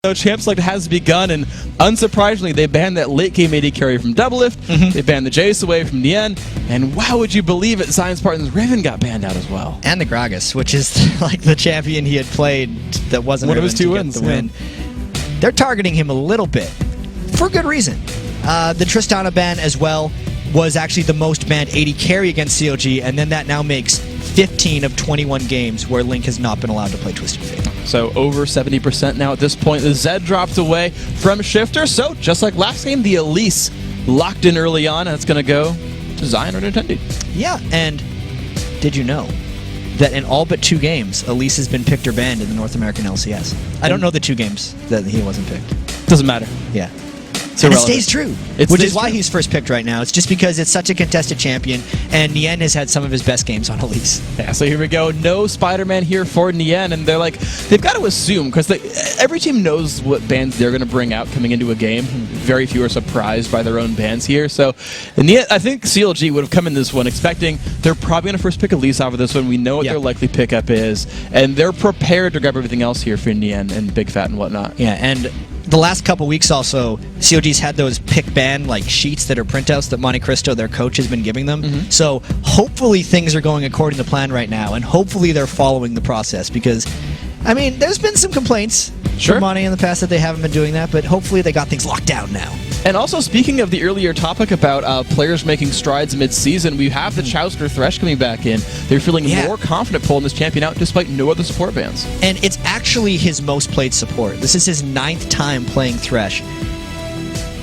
So Champ Select has begun, and unsurprisingly, they banned that late game AD carry from Doublelift. They banned the Jace away from Nien, and wow, would you believe it, Zion Spartan's Riven got banned out as well. And the Gragas, which is like the champion he had played that wasn't one of his 2 wins. The win. They're targeting him a little bit for good reason. The Tristana ban as well was actually the most banned AD carry against CLG, and then that now makes 15 of 21 games where Link has not been allowed to play Twisted Fate. So over 70% now at this point. The Zed dropped away from Shifter, so just like last game, the Elise locked in early on, and it's going to go to Zion or Nintendo. Yeah, and did you know that in all but 2 games, Elise has been picked or banned in the North American LCS? I don't know the 2 games that he wasn't picked. Doesn't matter. Yeah. It's and it stays true, which is why true. he's first picked right now. It's just because it's such a contested champion, and Nien has had some of his best games on Elise. Yeah, so here we go. No Spider-Man here for Nien, and they're like, they've got to assume, because every team knows what bans they're going to bring out coming into a game. Very few are surprised by their own bans here. So Nien, I think CLG would have come in this one expecting they're probably going to first pick Elise off of this one. We know what their likely pickup is, and they're prepared to grab everything else here for Nien and Big Fat and whatnot. Yeah, and the last couple weeks also, CLG's had those pick ban like sheets that are printouts that Monte Cristo, their coach, has been giving them. So hopefully things are going according to plan right now, and hopefully they're following the process, because, I mean, there's been some complaints from Monte in the past that they haven't been doing that, but hopefully they got things locked down now. And also, speaking of the earlier topic about players making strides mid-season, we have the Chowster Thresh coming back in. They're feeling more confident pulling this champion out despite no other support bans. And it's actually his most played support. This is his 9th time playing Thresh.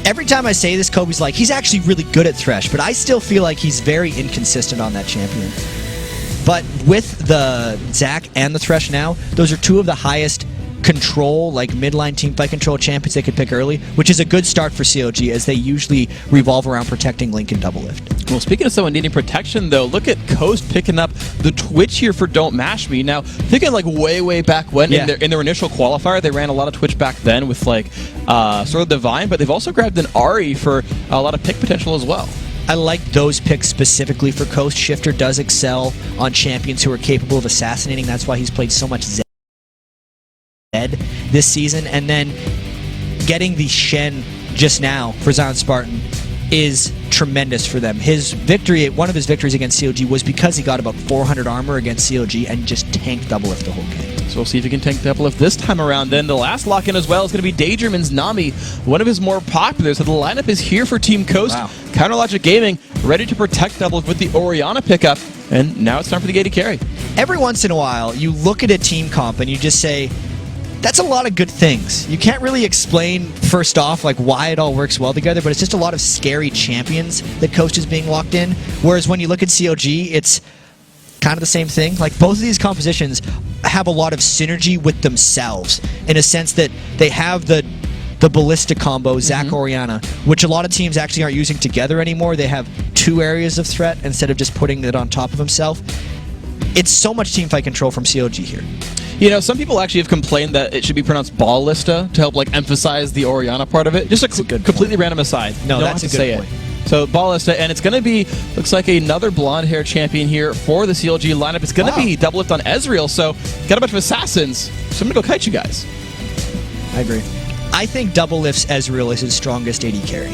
Every time I say this, Kobe's like, he's actually really good at Thresh, but I still feel like he's very inconsistent on that champion. But with the Zac and the Thresh now, those are 2 of the highest control, like midline teamfight control champions they could pick early, which is a good start for CLG, as they usually revolve around protecting Link and Doublelift. Well, speaking of someone needing protection, though, look at Coast picking up the Twitch here for Don't Mash Me. Now, thinking like way back when, in their initial qualifier, they ran a lot of Twitch back then with like sort of Divine, but they've also grabbed an Ahri for a lot of pick potential as well. I like those picks specifically for Coast. Shifter does excel on champions who are capable of assassinating. That's why he's played so much Zed this season, and then getting the Shen just now for Zion Spartan is tremendous for them. His victory, one of his victories against CLG, was because he got about 400 armor against CLG and just tanked Doublelift the whole game. So we'll see if he can tank Doublelift this time around. Then the last lock-in as well is going to be Daydreamin's Nami, one of his more popular. So the lineup is here for Team Coast. Counterlogic Gaming ready to protect Doublelift with the Orianna pickup, and now it's time for the AD carry. Every once in a while, you look at a team comp and you just say, that's a lot of good things. You can't really explain, first off, like why it all works well together, but it's just a lot of scary champions that Coast is being locked in. Whereas when you look at CLG, it's kind of the same thing. Like, both of these compositions have a lot of synergy with themselves, in a sense that they have the ballistic combo, Zac Orianna, which a lot of teams actually aren't using together anymore. They have 2 areas of threat instead of just putting it on top of himself. It's so much teamfight control from CLG here. You know, some people actually have complained that it should be pronounced Ballista to help like emphasize the Orianna part of it. Just a completely random aside. No, that's a good point. So Ballista, and it's going to be, looks like another blonde hair champion here for the CLG lineup. It's going to be Doublelift on Ezreal, so got a bunch of assassins. So I'm going to go kite you guys. I agree. I think Doublelift's Ezreal is his strongest AD carry.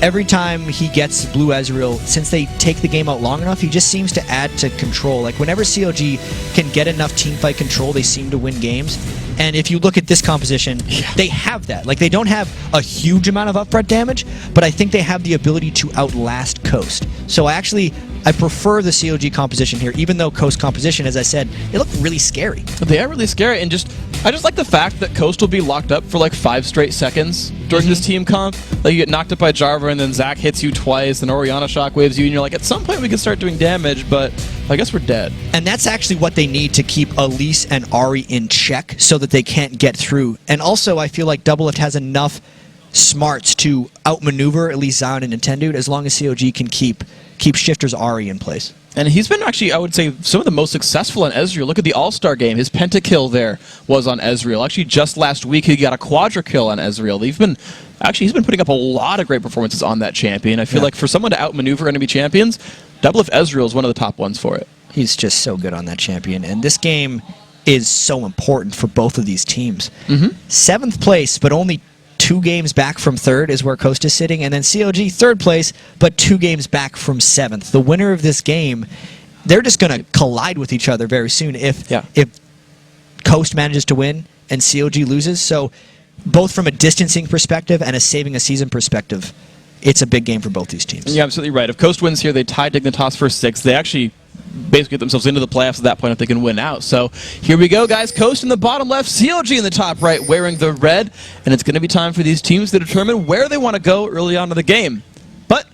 Every time he gets blue Ezreal, since they take the game out long enough, he just seems to add to control. Like, whenever CLG can get enough teamfight control, they seem to win games. And if you look at this composition, they have that. Like, they don't have a huge amount of upfront damage, but I think they have the ability to outlast Coast. So I prefer the CLG composition here, even though Coast composition, as I said, they look really scary. They are really scary, and I just like the fact that Coast will be locked up for like 5 straight seconds during this team comp. Like, you get knocked up by Jarvan, and then Zac hits you twice, and Orianna shockwaves you, and you're like, at some point we can start doing damage, but I guess we're dead. And that's actually what they need to keep Elise and Ahri in check so that they can't get through. And also, I feel like Doublelift has enough smarts to outmaneuver at least Zion and Nintendo, as long as CLG can keep Shifter's Ahri in place. And he's been actually, I would say, some of the most successful on Ezreal. Look at the All-Star game. His pentakill there was on Ezreal. Actually, just last week, he got a quadra-kill on Ezreal. He's been putting up a lot of great performances on that champion. I feel like for someone to outmaneuver enemy champions, Doublelift Ezreal is one of the top ones for it. He's just so good on that champion. And this game, is so important for both of these teams. 7th place, but only 2 games back from 3rd is where Coast is sitting, and then CLG 3rd place, but 2 games back from 7th. The winner of this game, they're just going to collide with each other very soon if Coast manages to win and CLG loses. So both from a distancing perspective and a saving a season perspective, it's a big game for both these teams. You're absolutely right. If Coast wins here, they tie Dignitas for 6th. They actually basically get themselves into the playoffs at that point if they can win out. So here we go, guys. Coast in the bottom left, CLG in the top right, wearing the red, and it's going to be time for these teams to determine where they want to go early on in the game. But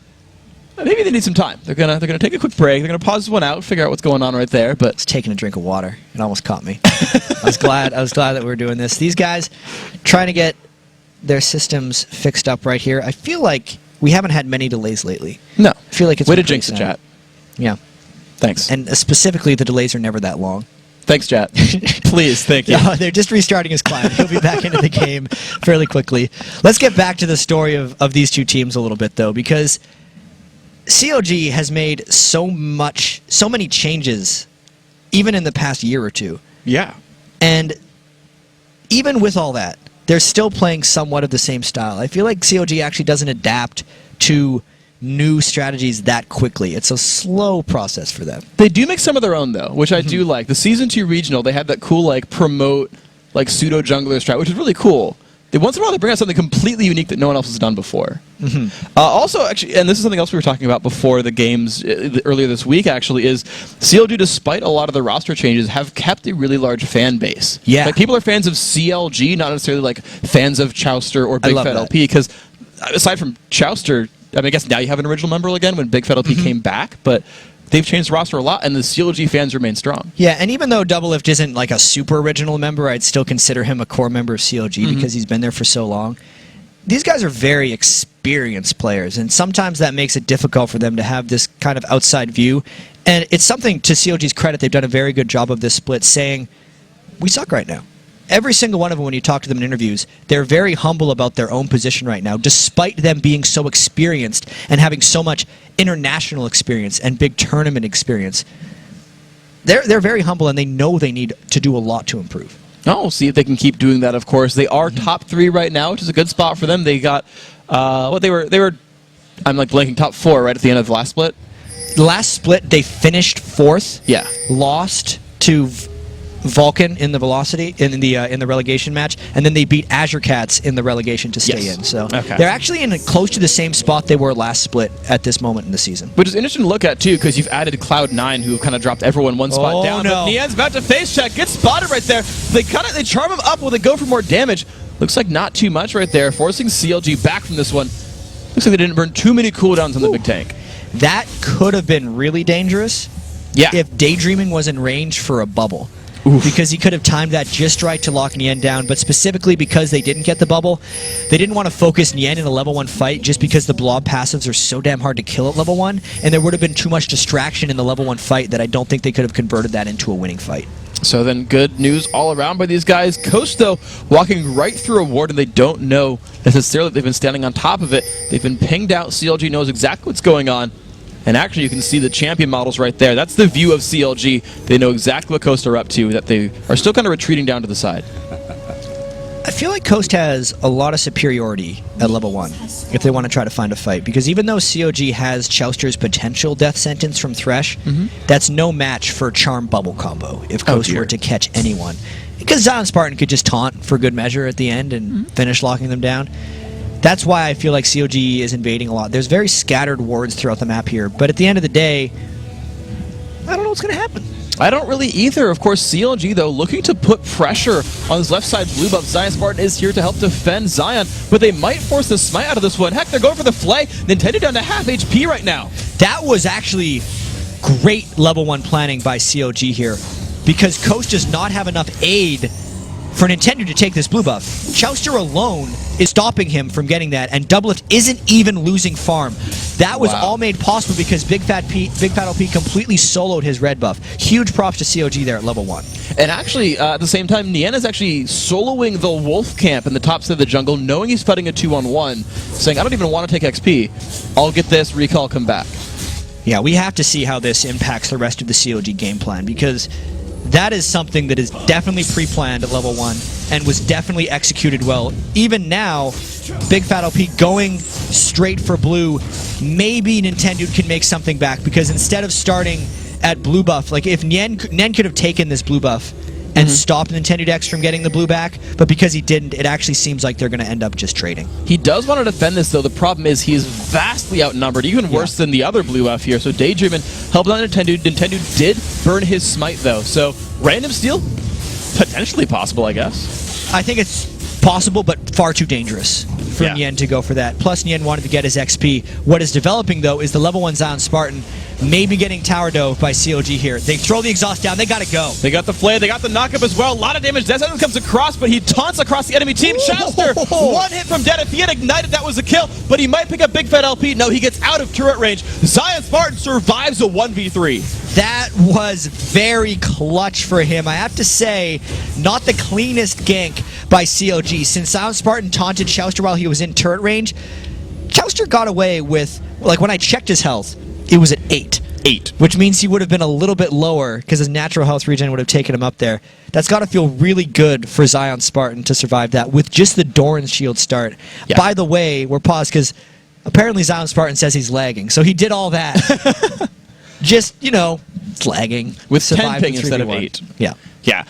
maybe they need some time. They're gonna take a quick break. They're gonna pause this one out, figure out what's going on right there. But it's taking a drink of water. It almost caught me. I was glad that we were doing this. These guys trying to get their systems fixed up right here. I feel like we haven't had many delays lately. No. I feel like it's way to jinx the chat. Yeah. Thanks. And specifically, the delays are never that long. Thanks, chat. Please, thank you. No, they're just restarting his client. He'll be back into the game fairly quickly. Let's get back to the story of these two teams a little bit, though, because CLG has made so many changes, even in the past year or two. Yeah. And even with all that, they're still playing somewhat of the same style. I feel like CLG actually doesn't adapt to new strategies that quickly. It's a slow process for them. They do make some of their own, though, which I do like. The Season 2 Regional, they had that cool, like, promote, like, pseudo-jungler strat, which is really cool. Once in a while, they bring out something completely unique that no one else has done before. Also, actually, and this is something else we were talking about before the games earlier this week, actually, is CLG, despite a lot of the roster changes, have kept a really large fan base. Yeah. Like, people are fans of CLG, not necessarily, like, fans of Chowster or Big Fat LP, because aside from Chowster, I mean, I guess now you have an original member again when Big Fat LP came back, but they've changed the roster a lot, and the CLG fans remain strong. Yeah, and even though Doublelift isn't like a super original member, I'd still consider him a core member of CLG because he's been there for so long. These guys are very experienced players, and sometimes that makes it difficult for them to have this kind of outside view. And it's something, to CLG's credit, they've done a very good job of this split, saying, we suck right now. Every single one of them, when you talk to them in interviews, they're very humble about their own position right now, despite them being so experienced and having so much international experience and big tournament experience. They're very humble, and they know they need to do a lot to improve. Oh, we'll see if they can keep doing that, of course. They are top 3 right now, which is a good spot for them. They got, they were, I'm like blanking, top 4 right at the end of the last split. The last split, they finished 4th. Yeah. Lost to Vulcan in the Velocity in the relegation match, and then they beat Azure Cats in the relegation to stay in. So they're actually in close to the same spot they were last split at this moment in the season. Which is interesting to look at too, because you've added Cloud9, who have kind of dropped everyone one spot down. No. But Nian's about to face check, gets spotted right there. They charm him up while they go for more damage. Looks like not too much right there, forcing CLG back from this one. Looks like they didn't burn too many cooldowns on the big tank. That could have been really dangerous. Yeah. If Daydreaming was in range for a bubble. Because he could have timed that just right to lock Nien down, but specifically because they didn't get the bubble, they didn't want to focus Nien in a level 1 fight just because the blob passives are so damn hard to kill at level 1, and there would have been too much distraction in the level 1 fight that I don't think they could have converted that into a winning fight. So then good news all around by these guys. Coast, though, walking right through a ward, and they don't know necessarily that they've been standing on top of it. They've been pinged out. CLG knows exactly what's going on. And actually, you can see the champion models right there. That's the view of CLG. They know exactly what Coast are up to, that they are still kind of retreating down to the side. I feel like Coast has a lot of superiority at level 1 if they want to try to find a fight. Because even though CLG has Chowster's potential death sentence from Thresh, that's no match for Charm Bubble combo if Coast were to catch anyone. Because Zion Spartan could just taunt for good measure at the end and finish locking them down. That's why I feel like CLG is invading a lot. There's very scattered wards throughout the map here, but at the end of the day, I don't know what's going to happen. I don't really either. Of course, CLG, though, looking to put pressure on this left side blue buff. Zion Spartan is here to help defend Zion, but they might force the smite out of this one. Heck, they're going for the flay. Nintendo down to half HP right now. That was actually great level 1 planning by CLG here, because Coast does not have enough aid for Nintendo to take this blue buff. Chowster alone is stopping him from getting that, and Doublelift isn't even losing farm. That was all made possible because Big Fat LP completely soloed his red buff. Huge props to CLG there at level 1. And actually, at the same time, Nien is actually soloing the wolf camp in the top side of the jungle, knowing he's fighting a 2-on-1, saying, I don't even want to take XP. I'll get this, recall, come back. Yeah, we have to see how this impacts the rest of the CLG game plan, because that is something that is definitely pre-planned at level 1 and was definitely executed well. Even now, Big Fat LP going straight for blue, maybe Nintendo can make something back, because instead of starting at blue buff, like if Nien could have taken this blue buff and stopped Nintendo Dex from getting the blue back, but because he didn't, it actually seems like they're going to end up just trading. He does want to defend this, though. The problem is he is vastly outnumbered, even worse than the other blue buff here. So Daydreamin helped out Nintendo. Nintendo did burn his smite, though. So random steal, potentially possible, I guess. I think it's possible, but far too dangerous for Nien to go for that. Plus, Nien wanted to get his XP. What is developing, though, is the level 1 Zion Spartan maybe getting tower dove by CLG here. They throw the exhaust down. They got to go. They got the flay. They got the knockup as well. A lot of damage. Desmond comes across, but he taunts across the enemy team. Chowster, one hit from dead. If he had ignited, that was a kill, but he might pick up Big Fat LP. No, he gets out of turret range. Zion Spartan survives a 1v3. That was very clutch for him. I have to say, not the cleanest gank by CLG. Since Zion Spartan taunted Chowster while he was in turret range, Chowster got away with, like when I checked his health, it was at 8. Which means he would have been a little bit lower because his natural health regen would have taken him up there. That's got to feel really good for Zion Spartan to survive that with just the Doran's shield start. Yeah. By the way, we're paused because apparently Zion Spartan says he's lagging. So he did all that. Just, you know, it's lagging. With 10 ping instead of 8. Yeah. Yeah.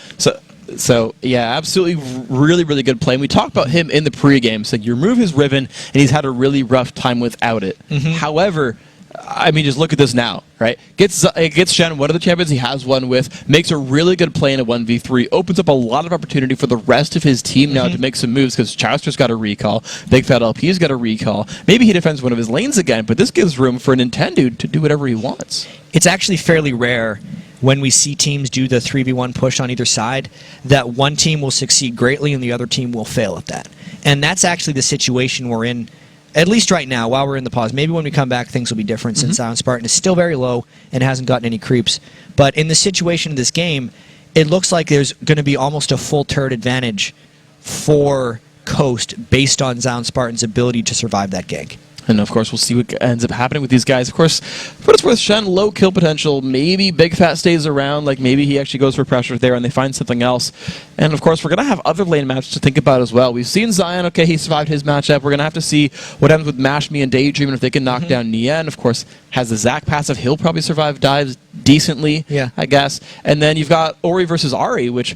So yeah, absolutely really, really good play. And we talked about him in the pregame. So you remove his Riven, and he's had a really rough time without it. However, I mean, just look at this now, right? Gets Shen, one of the champions he has one with, makes a really good play in a 1v3, opens up a lot of opportunity for the rest of his team now to make some moves, because Chowster's got a recall, Big Fat LP's got a recall. Maybe he defends one of his lanes again, but this gives room for Nintendo to do whatever he wants. It's actually fairly rare when we see teams do the 3v1 push on either side that one team will succeed greatly and the other team will fail at that. And that's actually the situation we're in, at least right now, while we're in the pause. Maybe when we come back, things will be different since Zion Spartan is still very low and hasn't gotten any creeps. But in the situation of this game, it looks like there's going to be almost a full turret advantage for Coast based on Zion Spartan's ability to survive that gank. And of course, we'll see what ends up happening with these guys. Of course, for what it's worth, Shen, low kill potential. Maybe Big Fat stays around. Like maybe he actually goes for pressure there and they find something else. And of course, we're going to have other lane maps to think about as well. We've seen Zion. Okay, he survived his matchup. We're going to have to see what happens with Mash Me and Daydream and if they can knock down Nien. Of course, has the Zac passive. He'll probably survive dives decently, I guess. And then you've got Ori versus Ari, which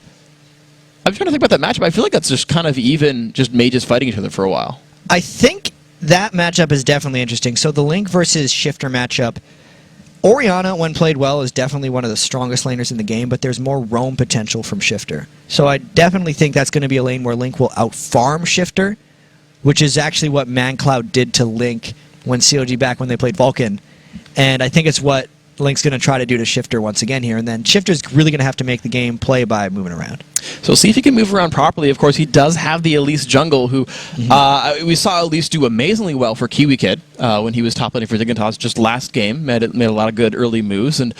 I'm trying to think about that matchup. I feel like that's just kind of even just mages fighting each other for a while. I think that matchup is definitely interesting. So the Link versus Shifter matchup, Orianna, when played well, is definitely one of the strongest laners in the game, but there's more roam potential from Shifter. So I definitely think that's going to be a lane where Link will out-farm Shifter, which is actually what ManCloud did to Link when CLG back when they played Vulcan. And I think it's what Link's going to try to do to Shifter once again here, and then Shifter's really going to have to make the game play by moving around. So see if he can move around properly. Of course, he does have the Elise jungle, who we saw Elise do amazingly well for Kiwi Kid when he was top laning for Dignitas just last game. Made a lot of good early moves, and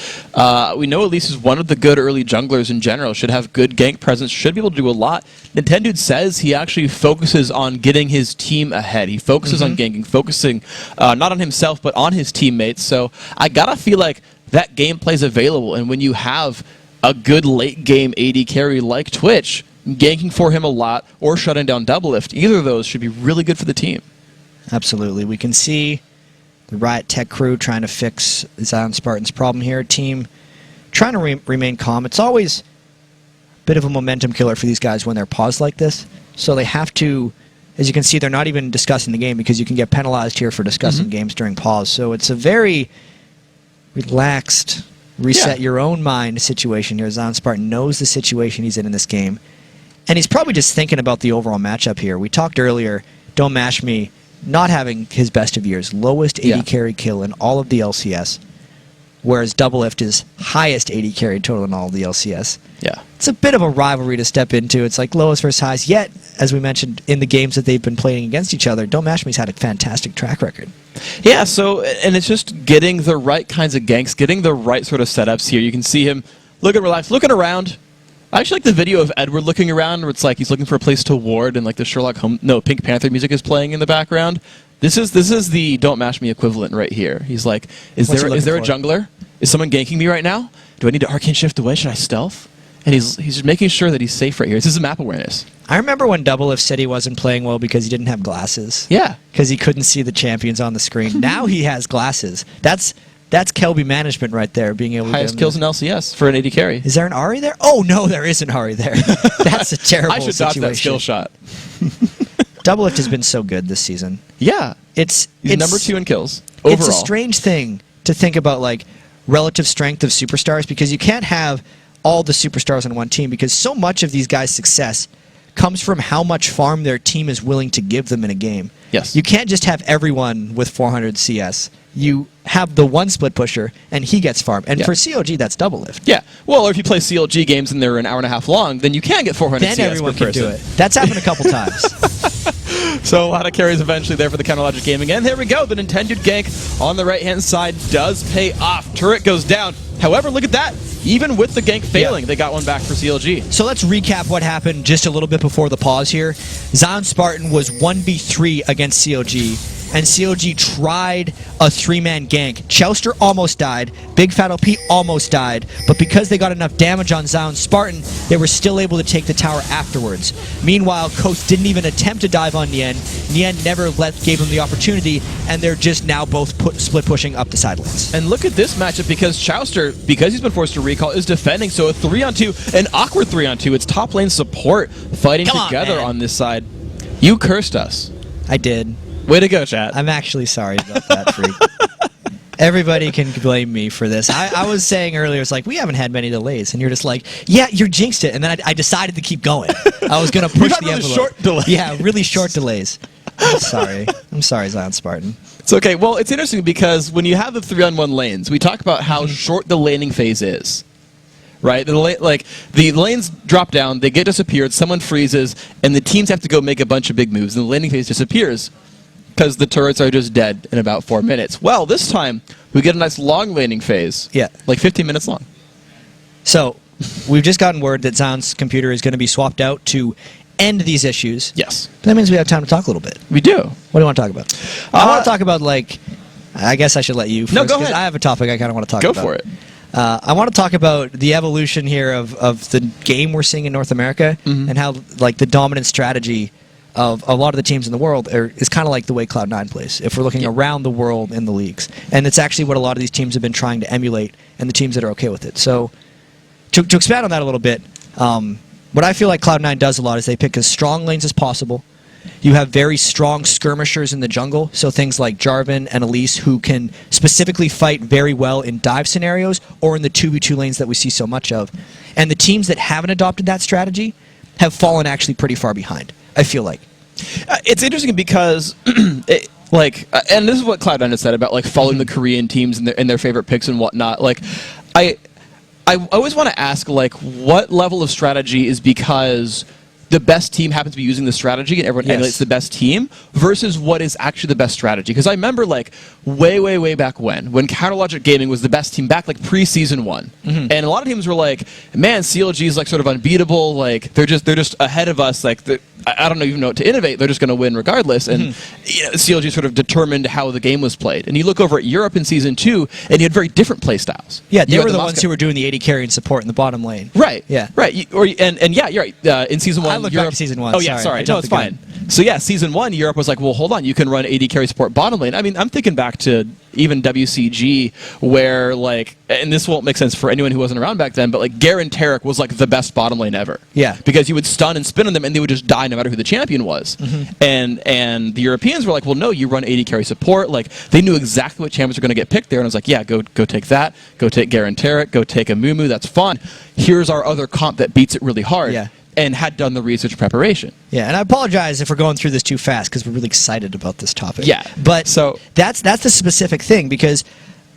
we know Elise is one of the good early junglers in general. Should have good gank presence, should be able to do a lot. Nintendo says he actually focuses on getting his team ahead. He focuses on ganking, focusing not on himself, but on his teammates. So I gotta feel like that gameplay is available, and when you have a good late game AD carry like Twitch, ganking for him a lot or shutting down Doublelift, either of those should be really good for the team. Absolutely. We can see the Riot Tech crew trying to fix Zion Spartan's problem here. Team trying to remain calm. It's always a bit of a momentum killer for these guys when they're paused like this. So they have to, as you can see, they're not even discussing the game because you can get penalized here for discussing games during pause. So it's a very relaxed, reset your own mind situation here. Zion Spartan knows the situation he's in this game. And he's probably just thinking about the overall matchup here. We talked earlier, Don't Mash Me not having his best of years. Lowest AD carry kill in all of the LCS. Whereas Doublelift is highest AD carry total in all of the LCS. Yeah. It's a bit of a rivalry to step into. It's like lowest versus highest. Yet, as we mentioned, in the games that they've been playing against each other, Don't Mash Me's had a fantastic track record. Yeah, so, and it's just getting the right kinds of ganks, getting the right sort of setups here. You can see him looking relaxed, looking around. I actually like the video of Edward looking around where it's like he's looking for a place to ward and like the Pink Panther music is playing in the background. This is the Don't Mash Me equivalent right here. He's like, is there a jungler? Is someone ganking me right now? Do I need to Arcane Shift away? Should I stealth? And he's just making sure that he's safe right here. This is map awareness. I remember when Doublelift said he wasn't playing well because he didn't have glasses. Yeah. Because he couldn't see the champions on the screen. Now he has glasses. That's Kelby management right there, being able to highest kills in LCS for an AD carry. Is there an Ahri there? Oh, no, there is an Ahri there. That's a terrible I should situation. dodge that skill shot. Doublelift has been so good this season. Yeah. He's number 2 in kills overall. It's a strange thing to think about, like, relative strength of superstars, because you can't have all the superstars on one team, because so much of these guys' success comes from how much farm their team is willing to give them in a game. Yes. You can't just have everyone with 400 CS. You have the one split pusher, and he gets farm. And for CLG, that's Doublelift. Yeah. Well, or if you play CLG games and they're an hour and a half long, then you can get 400 then CS everyone per can do person. it. That's happened a couple times. So a lot of carries eventually there for the Counterlogic Gaming. And there we go. The intended gank on the right-hand side does pay off. Turret goes down. However, look at that. Even with the gank failing, they got one back for CLG. So let's recap what happened just a little bit before the pause here. Zion Spartan was 1v3 against CLG, and CLG tried a 3-man gank. Chouster almost died, Big Fat LP almost died, but because they got enough damage on Zion Spartan, they were still able to take the tower afterwards. Meanwhile, Koth didn't even attempt to dive on Nien. Nien never gave him the opportunity, and they're just now both split pushing up the side lanes. And look at this matchup, because Chouster, because he's been forced to recall, is defending. So a 3-on-2, an awkward 3-on-2. It's top lane support fighting together on this side. You cursed us. I did. Way to go, chat. I'm actually sorry about that, Freak. Everybody can blame me for this. I was saying earlier, it's like, we haven't had many delays. And you're just like, yeah, you jinxed it. And then I decided to keep going. I was going to push the really envelope. short delays. Yeah, really short delays. I'm sorry. I'm sorry, Zion Spartan. It's okay. Well, it's interesting because when you have the 3-on-1 lanes, we talk about how short the laning phase is. Right? The lanes drop down, they get disappeared, someone freezes, and the teams have to go make a bunch of big moves, and the laning phase disappears because the turrets are just dead in about 4 minutes. Well, this time, we get a nice long laning phase. Yeah. Like 15 minutes long. So, we've just gotten word that Zion's computer is going to be swapped out to end these issues. Yes. But that means we have time to talk a little bit. We do. What do you want to talk about? I want to talk about, like, I guess I should let you first. No, go ahead. I have a topic I kind of want to talk about. Go for it. I want to talk about the evolution here of the game we're seeing in North America, and how, like, the dominant strategy of a lot of the teams in the world is kind of like the way Cloud9 plays, if we're looking around the world in the leagues. And it's actually what a lot of these teams have been trying to emulate, and the teams that are okay with it. So, to expand on that a little bit, what I feel like Cloud9 does a lot is they pick as strong lanes as possible. You have very strong skirmishers in the jungle, so things like Jarvan and Elise, who can specifically fight very well in dive scenarios or in the 2v2 lanes that we see so much of. And the teams that haven't adopted that strategy have fallen actually pretty far behind, I feel like. It's interesting because, and this is what Cloud9 has said about like following the Korean teams and their favorite picks and whatnot. Like, I always want to ask, like, what level of strategy is because the best team happens to be using the strategy and everyone emulates the best team versus what is actually the best strategy. Because I remember, like, way back when Counterlogic Gaming was the best team back, like, pre-Season 1. And a lot of teams were like, man, CLG is, like, sort of unbeatable. Like, they're just ahead of us. Like, I don't even know what to innovate. They're just going to win regardless. And CLG sort of determined how the game was played. And you look over at Europe in Season 2, and you had very different play styles. Yeah, they were the ones who were doing the AD carry and support in the bottom lane. Right. Yeah. Right. And yeah, you're right. In Season 1, I look Europe, back to Season 1. Oh, yeah, sorry. No, it's fine. Gun. So, yeah, Season 1, Europe was like, well, hold on. You can run AD carry support bottom lane. I mean, I'm thinking back to even WCG where, like, and this won't make sense for anyone who wasn't around back then, but, like, Garen Tarek was, like, the best bottom lane ever. Yeah. Because you would stun and spin on them, and they would just die no matter who the champion was. And the Europeans were like, well, no, you run AD carry support. Like, they knew exactly what champions were going to get picked there, and I was like, yeah, go take that. Go take Garen Tarek. Go take a Mumu. That's fun. Here's our other comp that beats it really hard. Yeah. And had done the research preparation. Yeah, and I apologize if we're going through this too fast because we're really excited about this topic. Yeah, but so that's the specific thing, because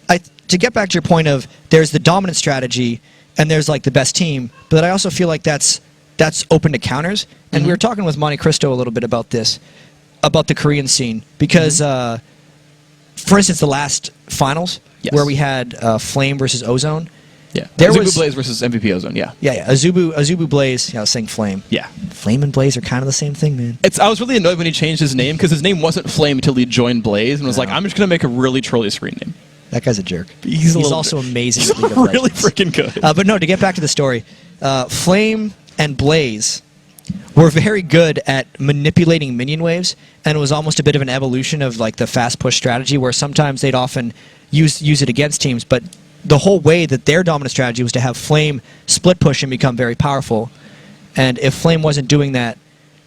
to get back to your point of there's the dominant strategy and there's like the best team, but I also feel like that's open to counters. And we were talking with Monte Cristo a little bit about this, about the Korean scene, because for instance, the last finals where we had Flame versus Ozone. Yeah, there Azubu Blaze versus MVP Ozone. Yeah, Azubu Blaze. Yeah, I was saying Flame. Yeah, Flame and Blaze are kind of the same thing, man. I was really annoyed when he changed his name because his name wasn't Flame until he joined Blaze and was like, I'm just gonna make a really trolly screen name. That guy's a jerk. He's also amazing. He's really freaking good. But no, to get back to the story, Flame and Blaze were very good at manipulating minion waves, and it was almost a bit of an evolution of like the fast push strategy, where sometimes they'd often use it against teams, but the whole way that their dominant strategy was to have Flame split push and become very powerful. And if Flame wasn't doing that,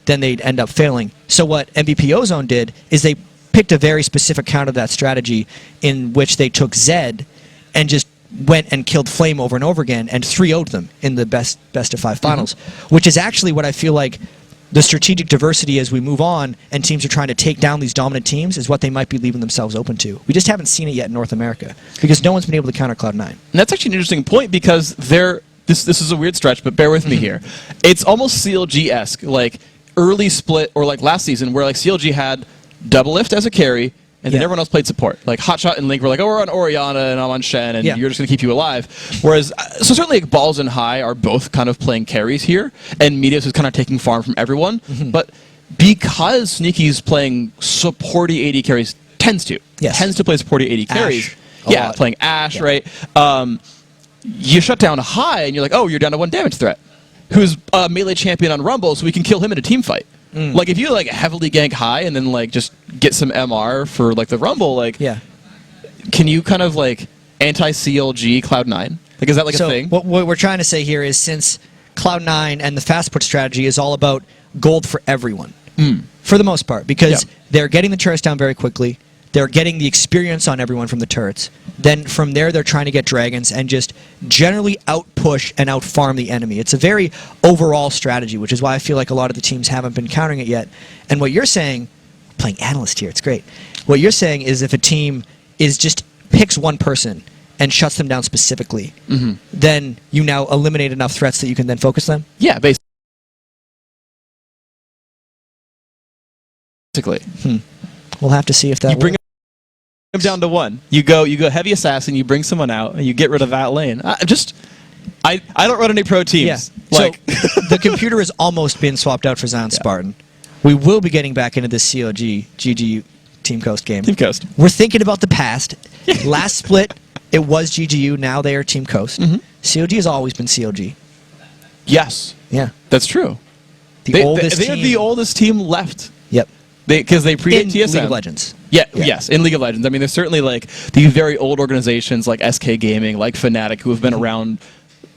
then they'd end up failing. So what MVP Ozone did is they picked a very specific counter to that strategy, in which they took Zed and just went and killed Flame over and over again and 3-0'd them in the best of 5 finals, which is actually what I feel like the strategic diversity as we move on and teams are trying to take down these dominant teams is what they might be leaving themselves open to. We just haven't seen it yet in North America because no one's been able to counter Cloud9. And that's actually an interesting point because this is a weird stretch, but bear with me here. It's almost CLG-esque, like early split or like last season where like CLG had Double Lift as a carry, and then everyone else played support. Like Hotshot and Link were like, oh, we're on Orianna and I'm on Shen, and you're just going to keep you alive. Whereas, so certainly like, Balls and High are both kind of playing carries here, and Medios is kind of taking farm from everyone. But because Sneaky's playing supporty AD carries, tends to play supporty AD carries. Lot. Playing Ashe, right? You shut down High, and you're like, oh, you're down to 1 damage threat, who's a melee champion on Rumble, so we can kill him in a team fight. Like if you like heavily gank High and then like just get some MR for like the Rumble, like can you kind of like anti-CLG Cloud9? Like is that like a thing? What we're trying to say here is, since Cloud9 and the fast put strategy is all about gold for everyone, for the most part, because they're getting the turrets down very quickly, they're getting the experience on everyone from the turrets. Then from there, they're trying to get dragons and just generally out-push and out-farm the enemy. It's a very overall strategy, which is why I feel like a lot of the teams haven't been countering it yet. And what you're saying, playing analyst here, it's great. What you're saying is if a team is just picks one person and shuts them down specifically, then you now eliminate enough threats that you can then focus them? Yeah, basically. We'll have to see if that works. Him down to 1. You go heavy assassin. You bring someone out, and you get rid of that lane. I don't run any pro teams. Like so the computer has almost been swapped out for Zion Spartan. We will be getting back into this CLG GGU Team Coast game. Team Coast. We're thinking about the past. Last split, it was GGU. Now they are Team Coast. CLG has always been CLG. Yes. Yeah. That's true. The oldest they're team. the oldest team left. Yep. Because they predate TSM. League of Legends. Yes, in League of Legends. I mean, there's certainly like these very old organizations like SK Gaming, like Fnatic, who have been around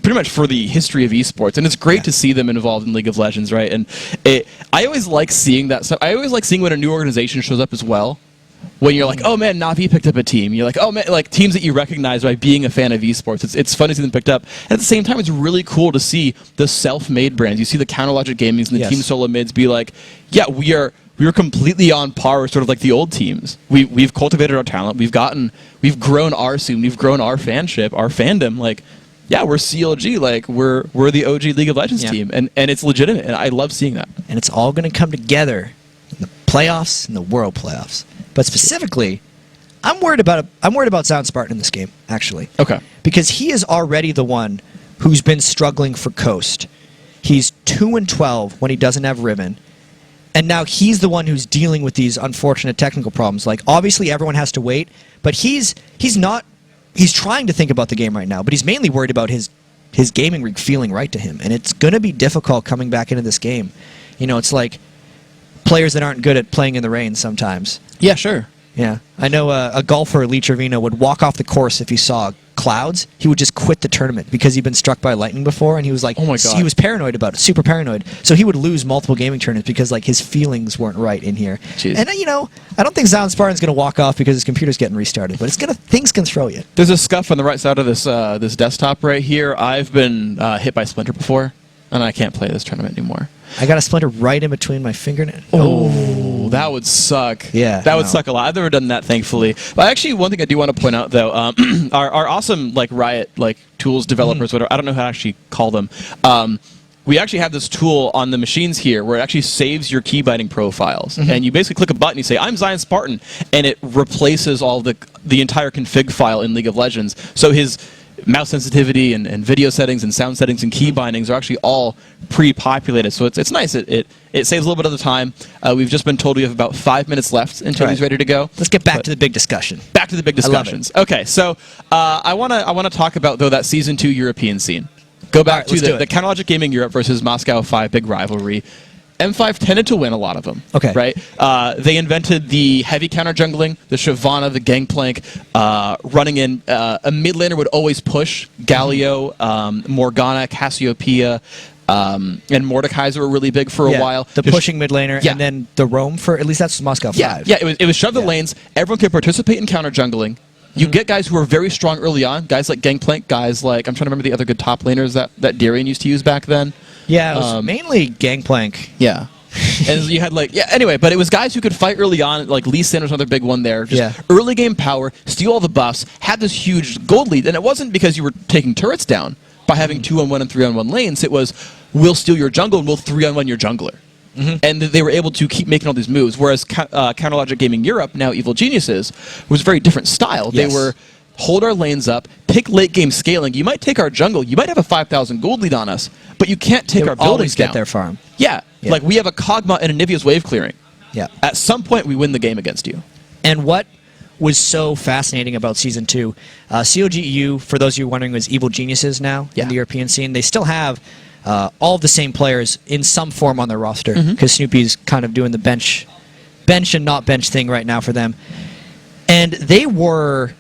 pretty much for the history of esports, and it's great to see them involved in League of Legends, right? And I always like seeing that stuff. I always like seeing when a new organization shows up as well. When you're like, oh man, Na'Vi picked up a team. You're like, oh man, like teams that you recognize by being a fan of esports. It's fun to see them picked up. And at the same time, it's really cool to see the self-made brands. You see the Counterlogic Gamings and the Team Solo Mids be like, yeah, we're completely on par with sort of like the old teams. We've cultivated our talent. We've grown our scene. We've grown our fanship, our fandom. Like, yeah, we're CLG. Like, we're the OG League of Legends team, and it's legitimate. And I love seeing that. And it's all going to come together in the playoffs and the World Playoffs. But specifically, I'm worried about Zion Spartan in this game, actually. Okay. Because he is already the one who's been struggling for Coast. He's 2-12 when he doesn't have Riven. And now he's the one who's dealing with these unfortunate technical problems. Like, obviously everyone has to wait, but he's trying to think about the game right now, but he's mainly worried about his gaming rig feeling right to him. And it's going to be difficult coming back into this game. You know, it's like players that aren't good at playing in the rain sometimes. Yeah, sure. Yeah. I know a golfer, Lee Trevino, would walk off the course if he saw clouds. He would just quit the tournament because he'd been struck by lightning before, and he was like, oh my God. He was paranoid about it, super paranoid. So he would lose multiple gaming tournaments because like his feelings weren't right in here. Jeez. And you know, I don't think Zion Spartan's going to walk off because his computer's getting restarted, but things can throw you. There's a scuff on the right side of this desktop right here. I've been hit by Splinter before, and I can't play this tournament anymore. I got a splinter right in between my fingernails. Oh, that would suck. Yeah, that would suck a lot. I've never done that, thankfully. But actually, one thing I do want to point out, though, our awesome like Riot like tools developers, whatever, I don't know how to actually call them. We actually have this tool on the machines here where it actually saves your key binding profiles, and you basically click a button, you say I'm Zion Spartan, and it replaces all the entire config file in League of Legends. So his mouse sensitivity and video settings and sound settings and key bindings are actually all pre-populated, so it's nice. It saves a little bit of the time. We've just been told we have about 5 minutes left until he's ready to go. Let's get back to the big discussion. Back to the big discussions. Okay, so I want to talk about though that Season 2 European scene. Go back All right, to the Counterlogic Gaming Europe versus Moscow 5 big rivalry. M5 tended to win a lot of them. Okay. Right? They invented the heavy counter jungling, the Shyvana, the Gangplank, running in. A mid laner would always push. Galio, Morgana, Cassiopeia, and Mordekaiser were really big for a while. The pushing mid laner, and then the roam for, at least that's Moscow 5. Yeah, it was shove the lanes. Everyone could participate in counter jungling. You get guys who are very strong early on, guys like Gangplank, guys like, I'm trying to remember the other good top laners that Darian used to use back then. Yeah, it was mainly Gangplank. Yeah. And you had anyway, but it was guys who could fight early on, like Lee Sin was another big one there. Just early game power, steal all the buffs, had this huge gold lead, and it wasn't because you were taking turrets down by having 2-on-1 and 3-on-1 lanes. It was, we'll steal your jungle and we'll 3-on-1 your jungler. And they were able to keep making all these moves, whereas Counterlogic Gaming Europe, now Evil Geniuses, was a very different style. They were hold our lanes up, pick late game scaling. You might take our jungle, you might have a 5,000 gold lead on us, but you can't take our buildings down. Get their farm. Yeah, like we have a Kog'Maw and a Nivea's wave clearing. Yeah. At some point, we win the game against you. And what was so fascinating about Season 2, CLG EU, for those of you wondering, was Evil Geniuses now in the European scene. They still have all of the same players in some form on their roster, because Snoopy's kind of doing the bench and not bench thing right now for them. And they were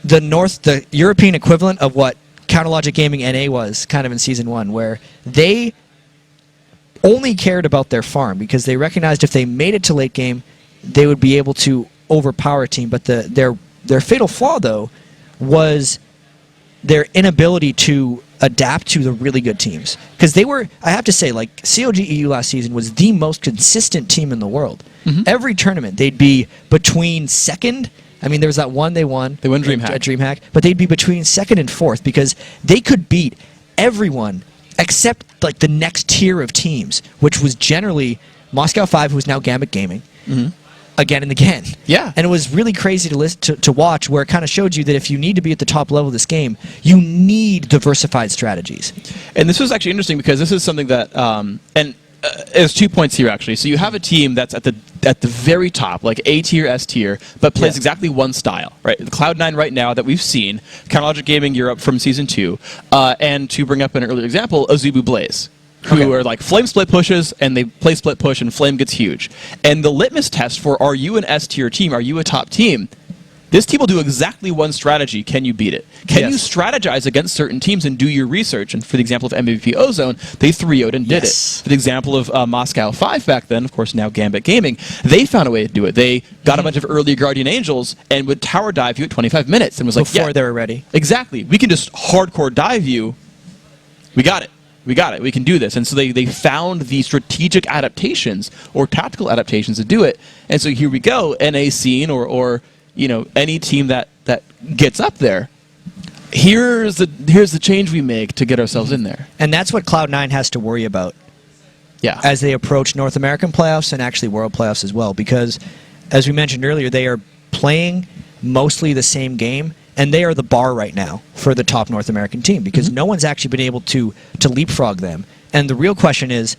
the European equivalent of what Counterlogic Gaming NA was kind of in Season 1, where they only cared about their farm because they recognized if they made it to late game, they would be able to overpower a team. But their fatal flaw, though, was their inability to adapt to the really good teams. Because they were, I have to say, like, CLG EU last season was the most consistent team in the world. Every tournament, they'd be between second. I mean, there was that one they won. They won DreamHack. At DreamHack. But they'd be between second and fourth because they could beat everyone except, like, the next tier of teams, which was generally Moscow 5, who is now Gambit Gaming, again and again. Yeah. And it was really crazy to watch, where it kind of showed you that if you need to be at the top level of this game, you need diversified strategies. And this was actually interesting because this is something that, there's 2 points here, actually. So you have a team that's at the very top, like A tier, S tier, but plays exactly one style, right? The Cloud9 right now that we've seen, Counterlogic Gaming Europe from Season 2, and to bring up an earlier example, Azubu Blaze, who are like flame split pushes, and they play split push, and flame gets huge. And the litmus test for, are you an S tier team, are you a top team? This team will do exactly one strategy. Can you beat it? Can you strategize against certain teams and do your research? And for the example of MVP Ozone, they 3-0'd and did it. For the example of Moscow 5 back then, of course now Gambit Gaming, they found a way to do it. They got a bunch of early Guardian Angels and would tower dive you at 25 minutes and was like, before they were ready. Exactly. We can just hardcore dive you. We got it. We got it. We can do this. And so they found the strategic adaptations or tactical adaptations to do it. And so here we go. NA scene or you know, any team that gets up there, here's the change we make to get ourselves in there. And that's what Cloud9 has to worry about as they approach North American playoffs and actually World playoffs as well. Because, as we mentioned earlier, they are playing mostly the same game, and they are the bar right now for the top North American team because no one's actually been able to leapfrog them. And the real question is,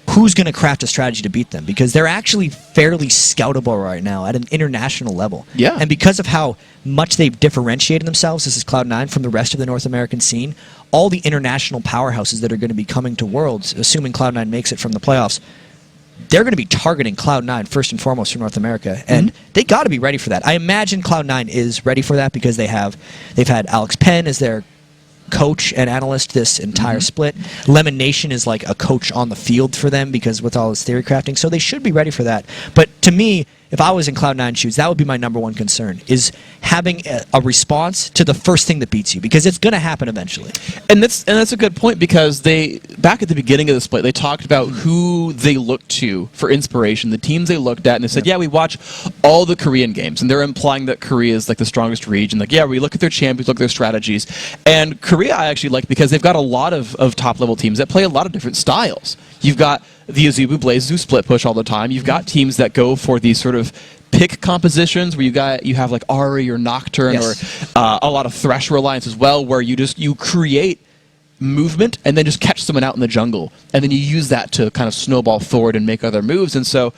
who's going to craft a strategy to beat them? Because they're actually fairly scoutable right now at an international level. Yeah. And because of how much they've differentiated themselves, this is Cloud9, from the rest of the North American scene, all the international powerhouses that are going to be coming to Worlds, assuming Cloud9 makes it from the playoffs, they're going to be targeting Cloud9 first and foremost for North America. And they got to be ready for that. I imagine Cloud9 is ready for that because they've had Alex Penn as their coach and analyst this entire split. Lemon Nation is like a coach on the field for them because with all his theory crafting, so they should be ready for that. But to me, if I was in Cloud9 shoes, that would be my number one concern, is having a response to the first thing that beats you, because it's going to happen eventually. And that's a good point, because they, back at the beginning of the split, they talked about who they looked to for inspiration, the teams they looked at, and they said, we watch all the Korean games, and they're implying that Korea is like the strongest region. Like, we look at their champions, look at their strategies. And Korea I actually like because they've got a lot of top-level teams that play a lot of different styles. You've got the Azubu Blazes who split push all the time. You've got teams that go for these sort of pick compositions where you have like Ahri or Nocturne or a lot of Thresh reliance as well, where you create movement and then just catch someone out in the jungle, and then you use that to kind of snowball forward and make other moves. And so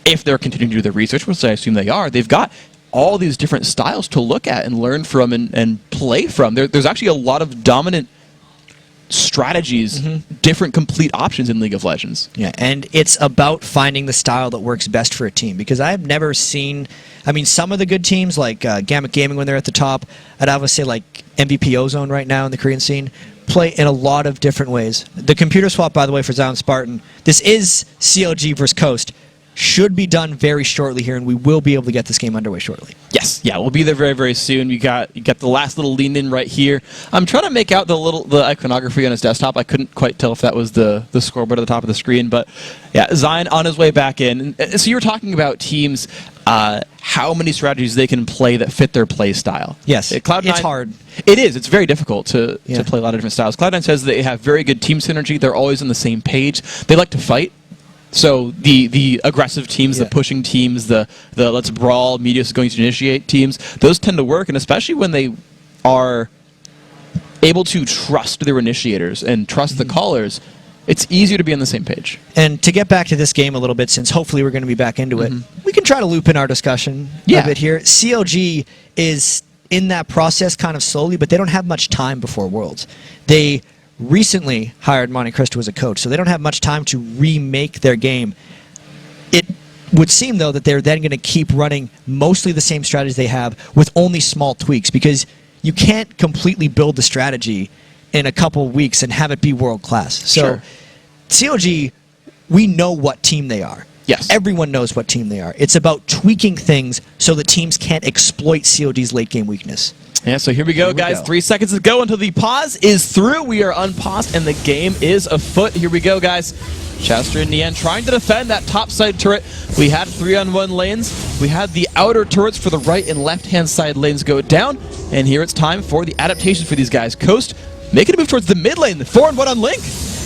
if they're continuing to do their research, which I assume they are, they've got all these different styles to look at and learn from and play from. There's actually a lot of dominant strategies, different complete options in League of Legends. Yeah, and it's about finding the style that works best for a team, because I've never seen, I mean, some of the good teams, like Gamut Gaming when they're at the top, I'd have to say like MVP Ozone right now in the Korean scene, play in a lot of different ways. The computer swap, by the way, for Zion Spartan, this is CLG versus Coast, should be done very shortly here, and we will be able to get this game underway shortly. Yes, yeah, we'll be there very, very soon. You got the last little lean in right here. I'm trying to make out the iconography on his desktop. I couldn't quite tell if that was the scoreboard at the top of the screen, but yeah, Zion on his way back in. So you were talking about teams, how many strategies they can play that fit their play style. Yes, Cloud9, it's hard. It is. It's very difficult to play a lot of different styles. Cloud9 says they have very good team synergy. They're always on the same page. They like to fight. So the aggressive teams, the pushing teams, the let's brawl, media is going to initiate teams, those tend to work, and especially when they are able to trust their initiators and trust the callers, it's easier to be on the same page. And to get back to this game a little bit, since hopefully we're going to be back into it, we can try to loop in our discussion a bit here. CLG is in that process kind of slowly, but they don't have much time before Worlds. They recently hired Monte Cristo as a coach, so they don't have much time to remake their game. It would seem, though, that they're then going to keep running mostly the same strategies they have with only small tweaks, because you can't completely build the strategy in a couple weeks and have it be world-class. So CLG, we know what team they are. Yes. Everyone knows what team they are. It's about tweaking things so that teams can't exploit CLG's late-game weakness. Yeah, so here we go, guys. 3 seconds to go until the pause is through. We are unpaused, and the game is afoot. Here we go, guys. Chester and Nian trying to defend that top side turret. We had 3-on-1 lanes. We had the outer turrets for the right and left-hand side lanes go down. And here it's time for the adaptation for these guys. Coast making a move towards the mid lane. The 4-on-1 on Link.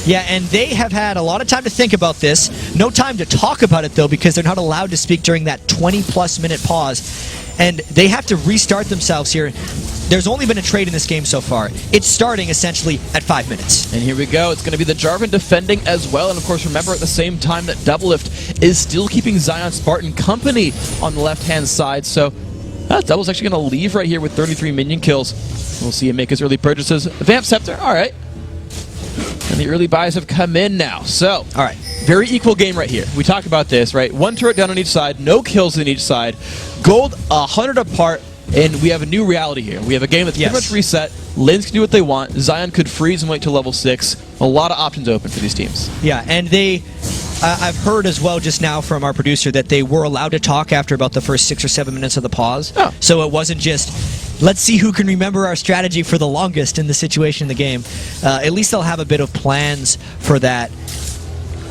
Yeah, and they have had a lot of time to think about this. No time to talk about it, though, because they're not allowed to speak during that 20-plus minute pause. And they have to restart themselves here. There's only been a trade in this game so far. It's starting, essentially, at 5 minutes. And here we go. It's going to be the Jarvan defending as well. And, of course, remember at the same time that Doublelift is still keeping Zion Spartan company on the left-hand side. So Double's actually going to leave right here with 33 minion kills. We'll see him make his early purchases. Vamp Scepter, all right. And the early buys have come in now. So, all right, very equal game right here. We talk about this, right? One turret down on each side, no kills on each side. Gold 100 apart, and we have a new reality here. We have a game that's pretty much reset. Lanes can do what they want. Zion could freeze and wait till level 6. A lot of options open for these teams. Yeah, and they... I've heard as well just now from our producer that they were allowed to talk after about the first 6 or 7 minutes of the pause. Oh. So it wasn't just, let's see who can remember our strategy for the longest in the situation in the game. At least they'll have a bit of plans for that.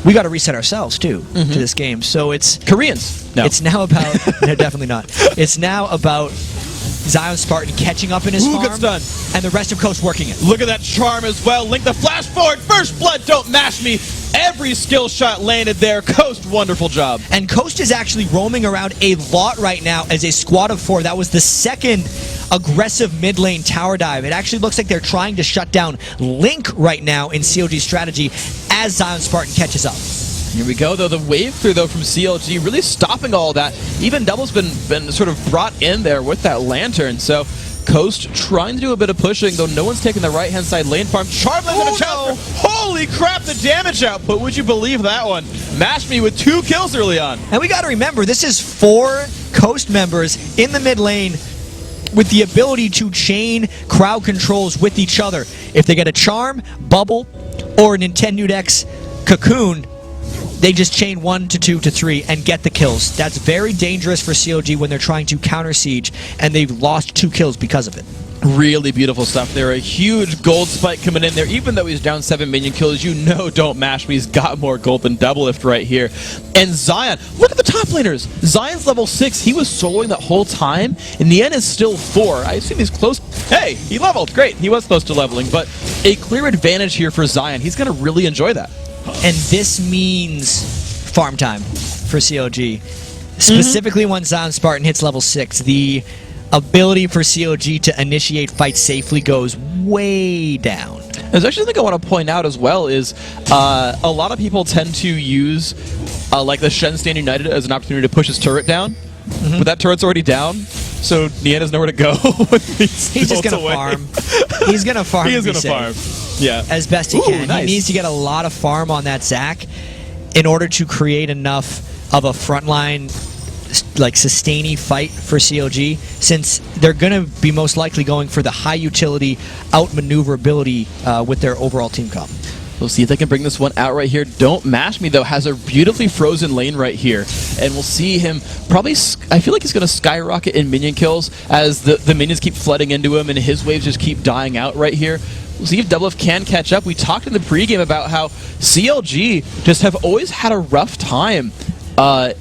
We got to reset ourselves, too, to this game. So it's... Koreans. No. It's now about... no, definitely not. It's now about Zion Spartan catching up in his farm, gets done. And the rest of Coast working it. Look at that charm as well. Link the flash forward. First blood, don't mash me. Every skill shot landed there. Coast, wonderful job. And Coast is actually roaming around a lot right now as a squad of 4. That was the second aggressive mid lane tower dive. It actually looks like they're trying to shut down Link right now in CLG's strategy as Zion Spartan catches up. Here we go, though. The wave clear, though, from CLG really stopping all that. Even Double's been sort of brought in there with that lantern. So Coast trying to do a bit of pushing, though no one's taking the right-hand side lane farm. Charmlands in a challenge. Holy crap, the damage output. Would you believe that one? Mashed me with 2 kills early on. And we got to remember, this is 4 Coast members in the mid lane with the ability to chain crowd controls with each other. If they get a Charm, Bubble, or a Nintendo X Cocoon, they just chain 1 to 2 to 3 and get the kills. That's very dangerous for CLG when they're trying to counter siege, and they've lost 2 kills because of it. Really beautiful stuff there. A huge gold spike coming in there. Even though he's down 7 minion kills, you know don't mash me. He's got more gold than Doublelift right here. And Zion, look at the top laners. Zion's level 6. He was soloing that whole time. And Nian is still 4. I assume he's close. Hey, he leveled. Great. He was close to leveling. But a clear advantage here for Zion. He's going to really enjoy that. And this means farm time for CLG. Specifically when Zion Spartan hits level 6, the ability for CLG to initiate fights safely goes way down. There's actually something I want to point out as well is a lot of people tend to use like the Shen Stand United as an opportunity to push his turret down, but that turret's already down, so Nian has nowhere to go. He's just going to farm. He's going to farm. He is going to farm. Yeah. as best he Ooh, can. nice. He needs to get a lot of farm on that Zac in order to create enough of a frontline like sustaining fight for CLG, since they're going to be most likely going for the high utility outmaneuverability with their overall team comp. We'll see if they can bring this one out right here. Don't Mash Me, though, has a beautifully frozen lane right here. And we'll see him probably, I feel like he's going to skyrocket in minion kills as the minions keep flooding into him and his waves just keep dying out right here. We'll see if Doublelift can catch up. We talked in the pregame about how CLG just have always had a rough time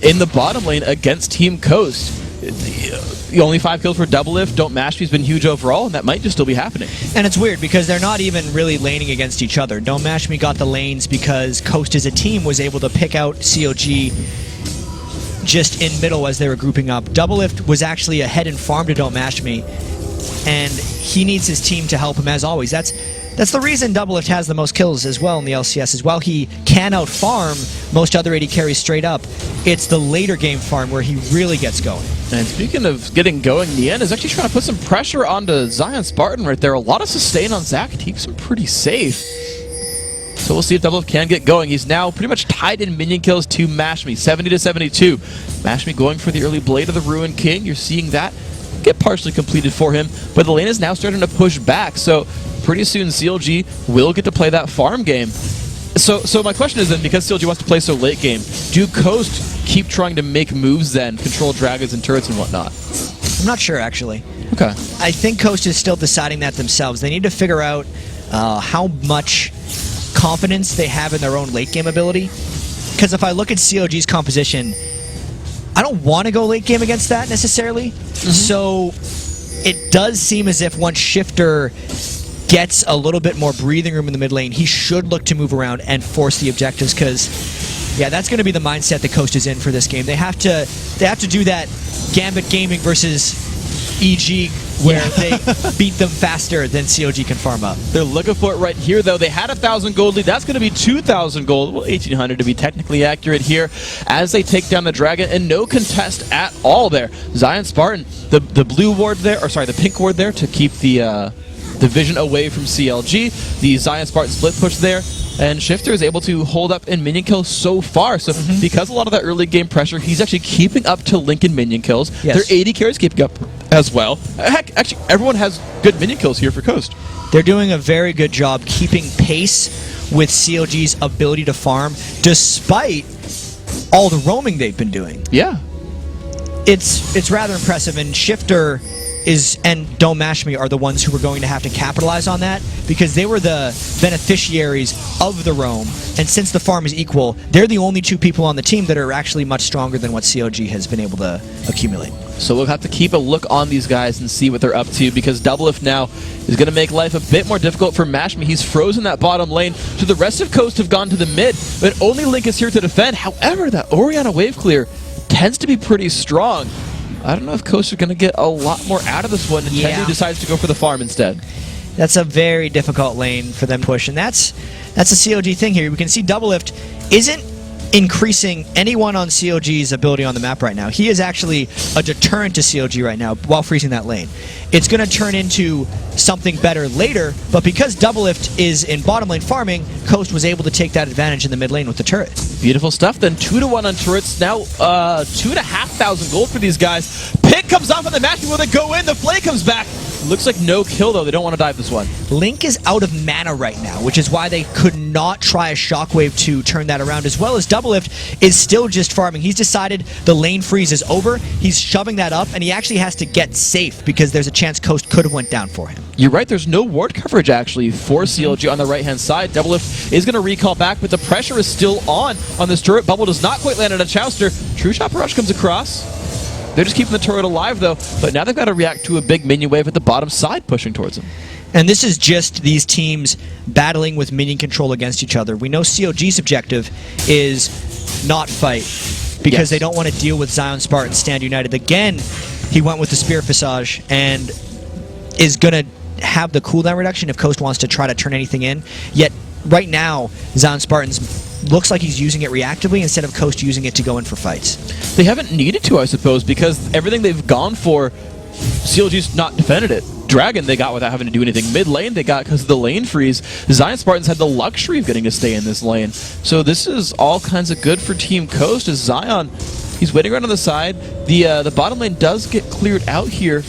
in the bottom lane against Team Coast. The only 5 kills for Doublelift. Don't Mash Me's been huge overall, and that might just still be happening. And it's weird because they're not even really laning against each other. Don't Mash Me got the lanes because Coast as a team was able to pick out CLG just in middle as they were grouping up. Doublelift was actually ahead in farm to Don't Mash Me, and he needs his team to help him as always. That's the reason Doublelift has the most kills as well in the LCS. As well, he can out-farm most other AD carries straight up. It's the later game farm where he really gets going. And speaking of getting going, Nien is actually trying to put some pressure onto Zion Spartan right there. A lot of sustain on Zac keeps him pretty safe. So we'll see if Doublelift can get going. He's now pretty much tied in minion kills to Mash Me, 70-72. Mash Me going for the early Blade of the Ruined King. You're seeing that get partially completed for him, but the lane is now starting to push back. So pretty soon CLG will get to play that farm game. So my question is then, because CLG wants to play so late game, do Coast keep trying to make moves then, control dragons and turrets and whatnot? I'm not sure, actually. Okay. I think Coast is still deciding that themselves. They need to figure out how much confidence they have in their own late game ability. Because if I look at CLG's composition, I don't want to go late game against that necessarily. So it does seem as if once Shifter gets a little bit more breathing room in the mid lane, he should look to move around and force the objectives, because yeah, that's going to be the mindset that Coast is in for this game. They have to do that Gambit Gaming versus EG where they beat them faster than CLG can farm up. They're looking for it right here, though. They had 1,000 gold lead. That's going to be 2,000 gold. Well, 1,800 to be technically accurate here as they take down the dragon, and no contest at all there. Zion Spartan, the blue ward there, or sorry, the pink ward there to keep the vision away from CLG. The Zion Spartan split push there, and Shifter is able to hold up in minion kills so far. So because a lot of that early game pressure, he's actually keeping up to Lincoln minion kills. Yes. Their AD carries keeping up as well. Heck, actually, everyone has good minion kills here for Coast. They're doing a very good job keeping pace with CLG's ability to farm, despite all the roaming they've been doing. Yeah. It's rather impressive, and Shifter and Don't Mash Me are the ones who are going to have to capitalize on that, because they were the beneficiaries of the roam, and since the farm is equal, they're the only two people on the team that are actually much stronger than what CLG has been able to accumulate. So we'll have to keep a look on these guys and see what they're up to, because Doublelift now is going to make life a bit more difficult for Mash Me. He's frozen that bottom lane, so the rest of Coast have gone to the mid, but only Link is here to defend. However, that Orianna wave clear tends to be pretty strong. I don't know if Coast are going to get a lot more out of this one, and Tendu decides to go for the farm instead. That's a very difficult lane for them to push, and that's a CLG thing here. We can see Doublelift isn't increasing anyone on CLG's ability on the map right now. He is actually a deterrent to CLG right now while freezing that lane. It's going to turn into something better later, but because Doublelift is in bottom lane farming, Coast was able to take that advantage in the mid lane with the turret. Beautiful stuff. Then 2-1 on turrets. Now 2,500 gold for these guys. Pick comes off on the match. Will they go in? The flay comes back. Looks like no kill, though. They don't want to dive this one. Link is out of mana right now, which is why they could not try a shockwave to turn that around, as well as Doublelift is still just farming. He's decided the lane freeze is over. He's shoving that up, and he actually has to get safe because there's a chance Coast could have went down for him. You're right. There's no ward coverage, actually, for CLG on the right-hand side. Doublelift is going to recall back, but the pressure is still on this turret. Bubble does not quite land on a Chouster. True Shot Rush comes across. They're just keeping the turret alive, though, but now they've got to react to a big minion wave at the bottom side pushing towards them. And this is just these teams battling with minion control against each other. We know CLG's objective is not fight, because they don't want to deal with Zion Spartan stand united. Again, he went with the Spear Visage and is going to have the cooldown reduction if Coast wants to try to turn anything in. Yet, right now, Zion Spartan's looks like he's using it reactively instead of Coast using it to go in for fights. They haven't needed to, I suppose, because everything they've gone for, CLG's not defended it. Dragon they got without having to do anything. Mid lane they got because of the lane freeze. Zion Spartans had the luxury of getting to stay in this lane. So this is all kinds of good for Team Coast as Zion, he's waiting around on the side. The bottom lane does get cleared out here.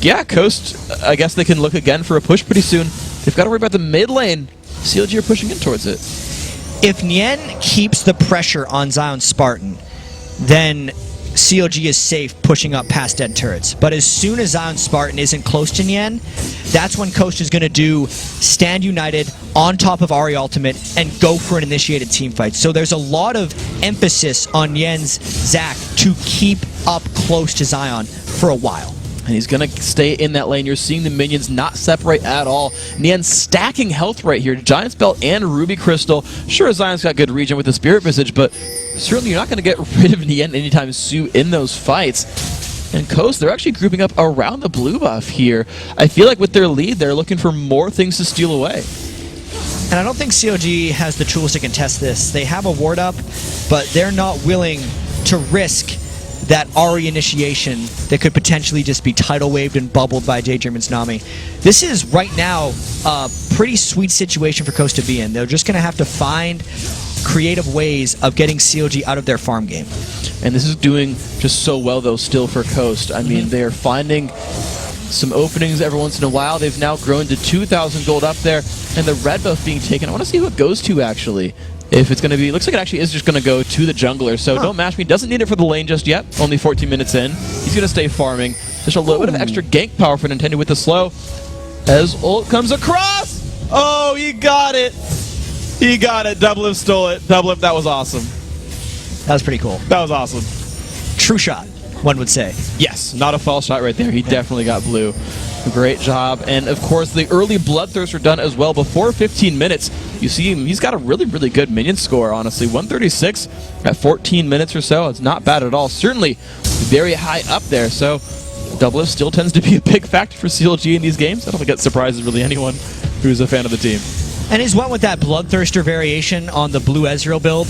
Yeah, Coast, I guess they can look again for a push pretty soon. They've got to worry about the mid lane. CLG are pushing in towards it. If Nien keeps the pressure on Zion Spartan, then CLG is safe pushing up past dead turrets. But as soon as Zion Spartan isn't close to Nien, that's when Coast is going to do stand united on top of Ahri ultimate and go for an initiated team fight. So there's a lot of emphasis on Nien's Zac to keep up close to Zion for a while. And he's going to stay in that lane. You're seeing the minions not separate at all. Nien stacking health right here. Giant's Belt and Ruby Crystal. Sure, Zion's got good regen with the Spirit Visage, but certainly you're not going to get rid of Nien anytime soon in those fights. And Coast, they're actually grouping up around the blue buff here. I feel like with their lead, they're looking for more things to steal away. And I don't think CLG has the tools to contest this. They have a ward up, but they're not willing to risk that Ahri initiation that could potentially just be tidal waved and bubbled by J German's Nami. This is right now a pretty sweet situation for Coast to be in. They're just going to have to find creative ways of getting CLG out of their farm game. And this is doing just so well, though, still for Coast. I mean, they're finding some openings every once in a while. They've now grown to 2,000 gold up there, and the red buff being taken. I want to see who it goes to, actually. If it's going to be, looks like it actually is just going to go to the jungler. So Don't Mash Me doesn't need it for the lane just yet. Only 14 minutes in. He's going to stay farming. Just a little bit of extra gank power for Nintendo with the slow. As ult comes across. Oh, he got it. He got it. Doublelift stole it. Doublelift, that was awesome. That was pretty cool. That was awesome. True shot, one would say. Yes, not a false shot right there. He definitely got blue. Great job. And of course, the early Bloodthirst are done as well. Before 15 minutes, you see him, he's got a really, really good minion score, honestly. 136 at 14 minutes or so. It's not bad at all. Certainly very high up there. So Doublelift still tends to be a big factor for CLG in these games. I don't think that surprises really anyone who's a fan of the team. And he's went with that Bloodthirster variation on the blue Ezreal build.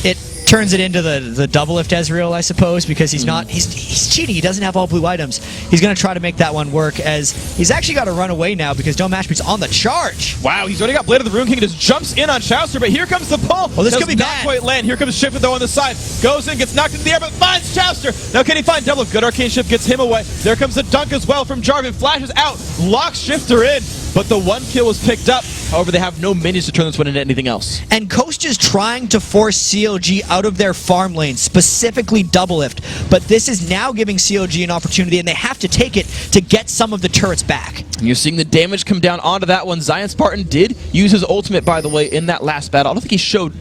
It turns it into the Doublelift Ezreal, I suppose, because he's not he's cheating. He doesn't have all blue items. He's going to try to make that one work, as he's actually got to run away now because Don't Mash Me's on the charge. Wow, he's already got Blade of the Rune King. Just jumps in on Chaucer, but here comes the pull. Oh, this could be not bad. Quite land. Here comes Shifter though on the side. Goes in, gets knocked into the air, but finds Chaucer. Now can he find Doublelift? Good Arcane Shift gets him away. There comes the dunk as well from Jarvan. Flashes out, locks Shifter in, but the one kill was picked up. However, they have no minions to turn this one into anything else. And Coast is trying to force CLG out of their farm lane, specifically Doublelift. But this is now giving CLG an opportunity, and they have to take it to get some of the turrets back. And you're seeing the damage come down onto that one. Zion Spartan did use his ultimate, by the way, in that last battle. I don't think he showed...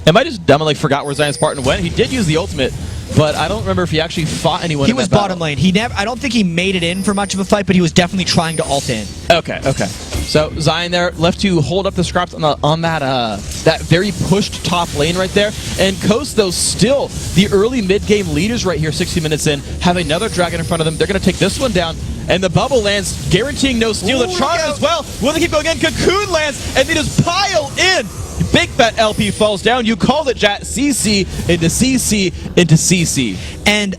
Am I just dumb and forgot where Zion Spartan went? He did use the ultimate, but I don't remember if he actually fought anyone. He was bottom lane. I don't think he made it in for much of a fight, but he was definitely trying to ult in. Okay. So Zion there left to hold up the scraps on that very pushed top lane right there. And Coast, though, still the early mid-game leaders right here, 60 minutes in, have another dragon in front of them. They're going to take this one down. And the bubble lands, guaranteeing no steal. The charm as well. Will they keep going in? Cocoon lands, and they just pile in. Big bet LP falls down. You called it, Jat. CC into CC into CC. And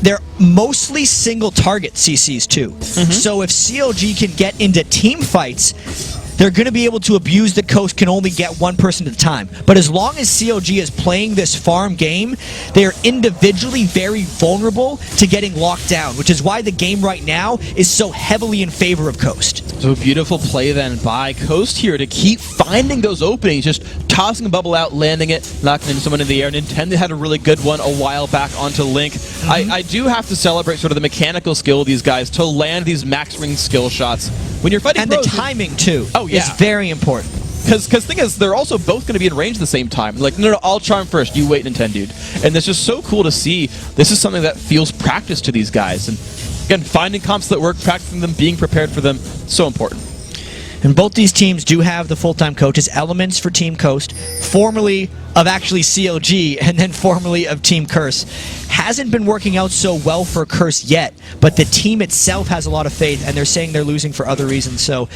they're mostly single target CCs too. So if CLG can get into team fights, they're going to be able to abuse the Coast can only get one person at a time. But as long as CLG is playing this farm game, they are individually very vulnerable to getting locked down, which is why the game right now is so heavily in favor of Coast. So a beautiful play then by Coast here to keep finding those openings, just tossing a bubble out, landing it, knocking into someone in the air. Nintendo had a really good one a while back onto Link. I do have to celebrate sort of the mechanical skill of these guys to land these max ring skill shots. When you're fighting and pros, the timing too is very important. Because the thing is, they're also both going to be in range at the same time. Like, no, I'll charm first. You wait, Nintendo dude. And it's just so cool to see. This is something that feels practice to these guys. And again, finding comps that work, practicing them, being prepared for them, so important. And both these teams do have the full-time coaches. Elements for Team Coast, formerly of actually CLG, and then formerly of Team Curse. Hasn't been working out so well for Curse yet, but the team itself has a lot of faith, and they're saying they're losing for other reasons. So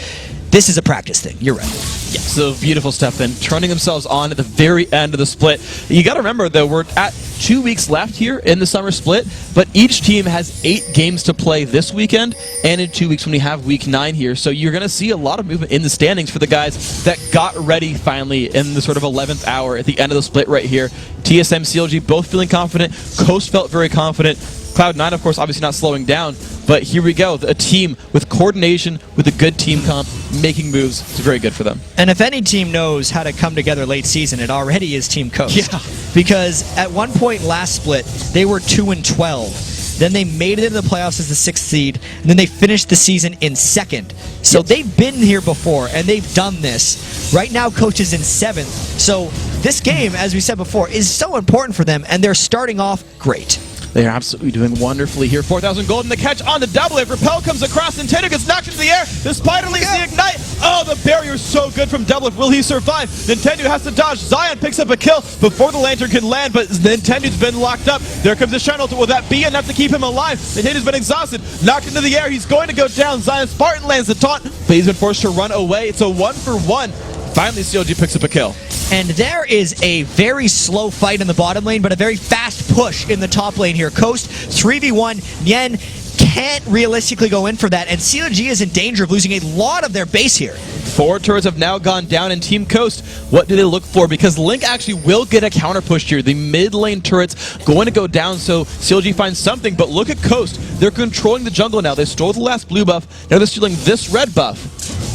this is a practice thing. You're right. Yeah, so beautiful stuff then. Turning themselves on at the very end of the split. You got to remember, though, we're at 2 weeks left here in the summer split, but each team has 8 games to play this weekend and in 2 weeks when we have week 9 here. So you're going to see a lot of movement in the standings for the guys that got ready finally in the sort of 11th hour at the end of the split right here. TSM, CLG both feeling confident. Coast felt very confident. Cloud9, of course, obviously not slowing down, but here we go. A team with coordination, with a good team comp, making moves. It's very good for them. And if any team knows how to come together late season, it already is Team Coast. Yeah. Because at one point last split, they were 2-12. Then they made it into the playoffs as the 6th seed, and then they finished the season in 2nd. So they've been here before, and they've done this. Right now, Coach is in 7th. So this game, as we said before, is so important for them, and they're starting off great. They are absolutely doing wonderfully here. 4,000 gold in the catch on the double. If Repel comes across, Nintendo gets knocked into the air. The Spider leaves the Ignite. Oh, the barrier's so good from Double. Will he survive? Nintendo has to dodge. Zion picks up a kill before the Lantern can land, but Nintendo's been locked up. There comes the Shuttle. Will that be enough to keep him alive? Nintendo's been exhausted. Knocked into the air. He's going to go down. Zion Spartan lands the taunt, but he's been forced to run away. It's a 1-for-1. Finally, CLG picks up a kill. And there is a very slow fight in the bottom lane, but a very fast push in the top lane here. Coast 3v1. Nyen can't realistically go in for that, and CLG is in danger of losing a lot of their base here. 4 turrets have now gone down in Team Coast. What do they look for? Because Link actually will get a counter push here. The mid lane turret's going to go down, so CLG finds something, but look at Coast. They're controlling the jungle now. They stole the last blue buff. Now they're stealing this red buff.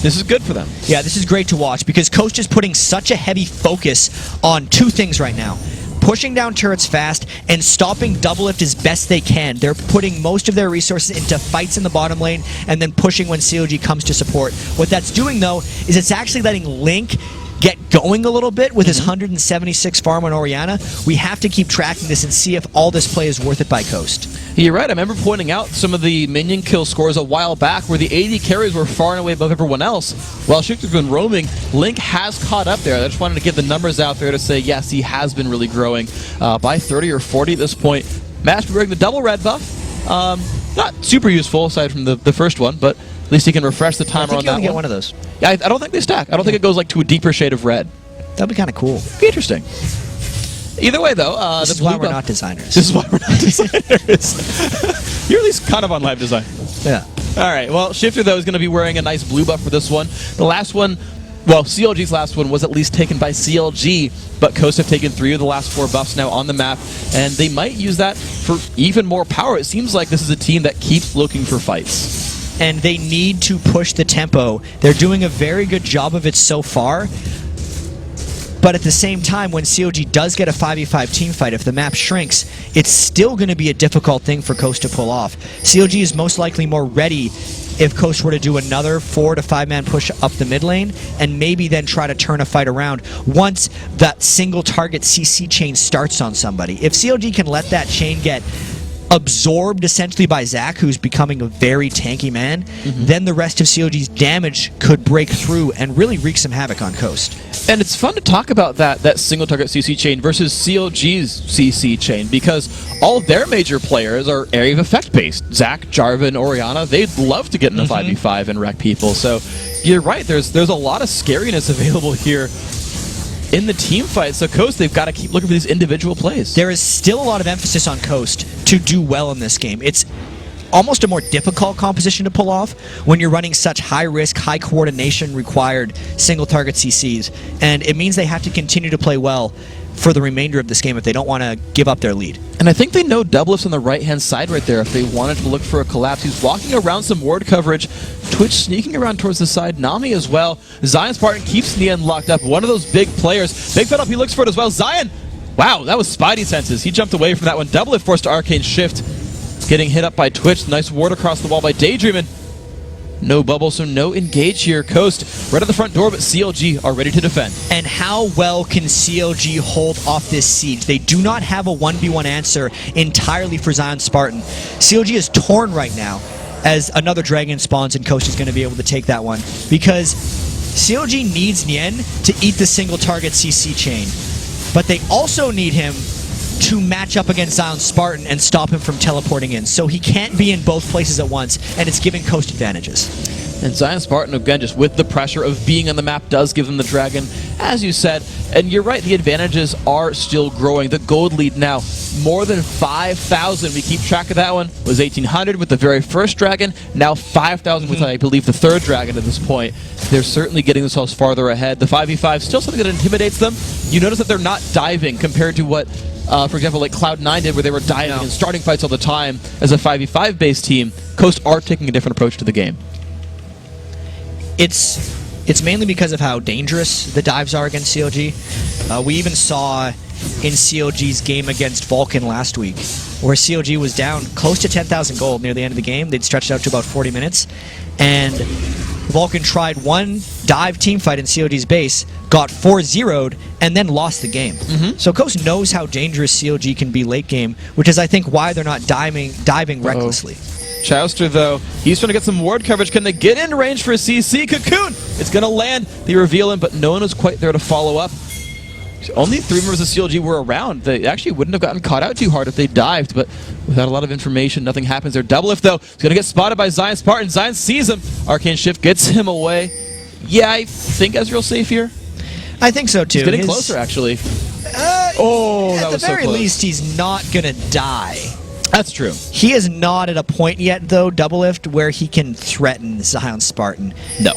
This is good for them. Yeah, this is great to watch because Coast is putting such a heavy focus on 2 things right now. Pushing down turrets fast and stopping Doublelift as best they can. They're putting most of their resources into fights in the bottom lane and then pushing when CLG comes to support. What that's doing, though, is it's actually letting Link get going a little bit with his 176 farm on Orianna. We have to keep tracking this and see if all this play is worth it by Coast. You're right. I remember pointing out some of the minion kill scores a while back where the AD carries were far and away above everyone else. While Shikter's been roaming, Link has caught up there. I just wanted to get the numbers out there to say, yes, he has been really growing by 30 or 40 at this point. Mash wearing the double red buff. Not super useful aside from the first one, but at least he can refresh the timer on that one. Get one of those. Yeah, I don't think they stack. I don't think it goes like to a deeper shade of red. That'd be kind of cool. Be interesting. Either way, though, this is why we're not designers. This is why we're not designers. You're at least kind of on live design. Yeah. All right. Well, Shifter, though, is going to be wearing a nice blue buff for this one. The last one, well, CLG's last one was at least taken by CLG, but Coast have taken 3 of the last 4 buffs now on the map, and they might use that for even more power. It seems like this is a team that keeps looking for fights. And they need to push the tempo. They're doing a very good job of it so far. But at the same time, when CLG does get a 5v5 team fight, if the map shrinks, it's still going to be a difficult thing for Coast to pull off. CLG is most likely more ready if Coast were to do another 4 to 5 man push up the mid lane, and maybe then try to turn a fight around once that single target CC chain starts on somebody. If CLG can let that chain get absorbed essentially by Zach, who's becoming a very tanky man, then the rest of CLG's damage could break through and really wreak some havoc on Coast. And it's fun to talk about that single target CC chain versus CLG's CC chain, because all their major players are area of effect based. Zach, Jarvan, Orianna, they'd love to get in a 5v5 and wreck people. So you're right, there's a lot of scariness available here in the team fight. So Coast, they've got to keep looking for these individual plays. There is still a lot of emphasis on Coast to do well in this game. It's almost a more difficult composition to pull off when you're running such high risk, high coordination required single target CCs, and it means they have to continue to play well for the remainder of this game if they don't want to give up their lead. And I think they know Doublelift's on the right-hand side right there if they wanted to look for a collapse. He's walking around some ward coverage. Twitch sneaking around towards the side. Nami as well. Zion Spartan keeps Nien locked up. One of those big players. Big Fed up, he looks for it as well. Zion! Wow, that was Spidey senses. He jumped away from that one. Doublelift forced to Arcane Shift. Getting hit up by Twitch. Nice ward across the wall by Daydreamin'. No bubble, so no engage here. Coast right at the front door, but CLG are ready to defend. And how well can CLG hold off this siege? They do not have a 1v1 answer entirely for Zion Spartan. CLG is torn right now as another dragon spawns and Coast is going to be able to take that one, because CLG needs Nien to eat the single target CC chain, but they also need him to match up against Zion Spartan and stop him from teleporting in. So he can't be in both places at once, and it's giving Coast advantages. And Zion Spartan, again, just with the pressure of being on the map, does give them the dragon, as you said. And you're right, the advantages are still growing. The gold lead now, more than 5,000. We keep track of that one. It was 1,800 with the very first dragon, now 5,000 with, I believe, the third dragon at this point. They're certainly getting themselves farther ahead. The 5v5, still something that intimidates them. You notice that they're not diving compared to what, for example, like Cloud9 did, where they were diving and starting fights all the time as a 5v5 based team. Coast are taking a different approach to the game. It's mainly because of how dangerous the dives are against CLG. We even saw in CLG's game against Vulcan last week, where CLG was down close to 10,000 gold near the end of the game. They'd stretched out to about 40 minutes, and Vulcan tried one dive team fight in CLG's base, got 4-0'd, and then lost the game. So Coast knows how dangerous CLG can be late game, which is, I think, why they're not diving recklessly. Chowster, though, he's trying to get some ward coverage. Can they get in range for a CC? Cocoon! It's going to land. They reveal him, but no one was quite there to follow up. Only 3 members of CLG were around. They actually wouldn't have gotten caught out too hard if they dived, but without a lot of information, nothing happens there. Doublelift, though, is going to get spotted by Zion Spartan. Zion sees him. Arcane Shift gets him away. Yeah, I think Ezreal's safe here. I think so, too. He's getting closer, actually. That was so close. At the very least, he's not going to die. That's true. He is not at a point yet, though, Doublelift, where he can threaten Zion Spartan. No.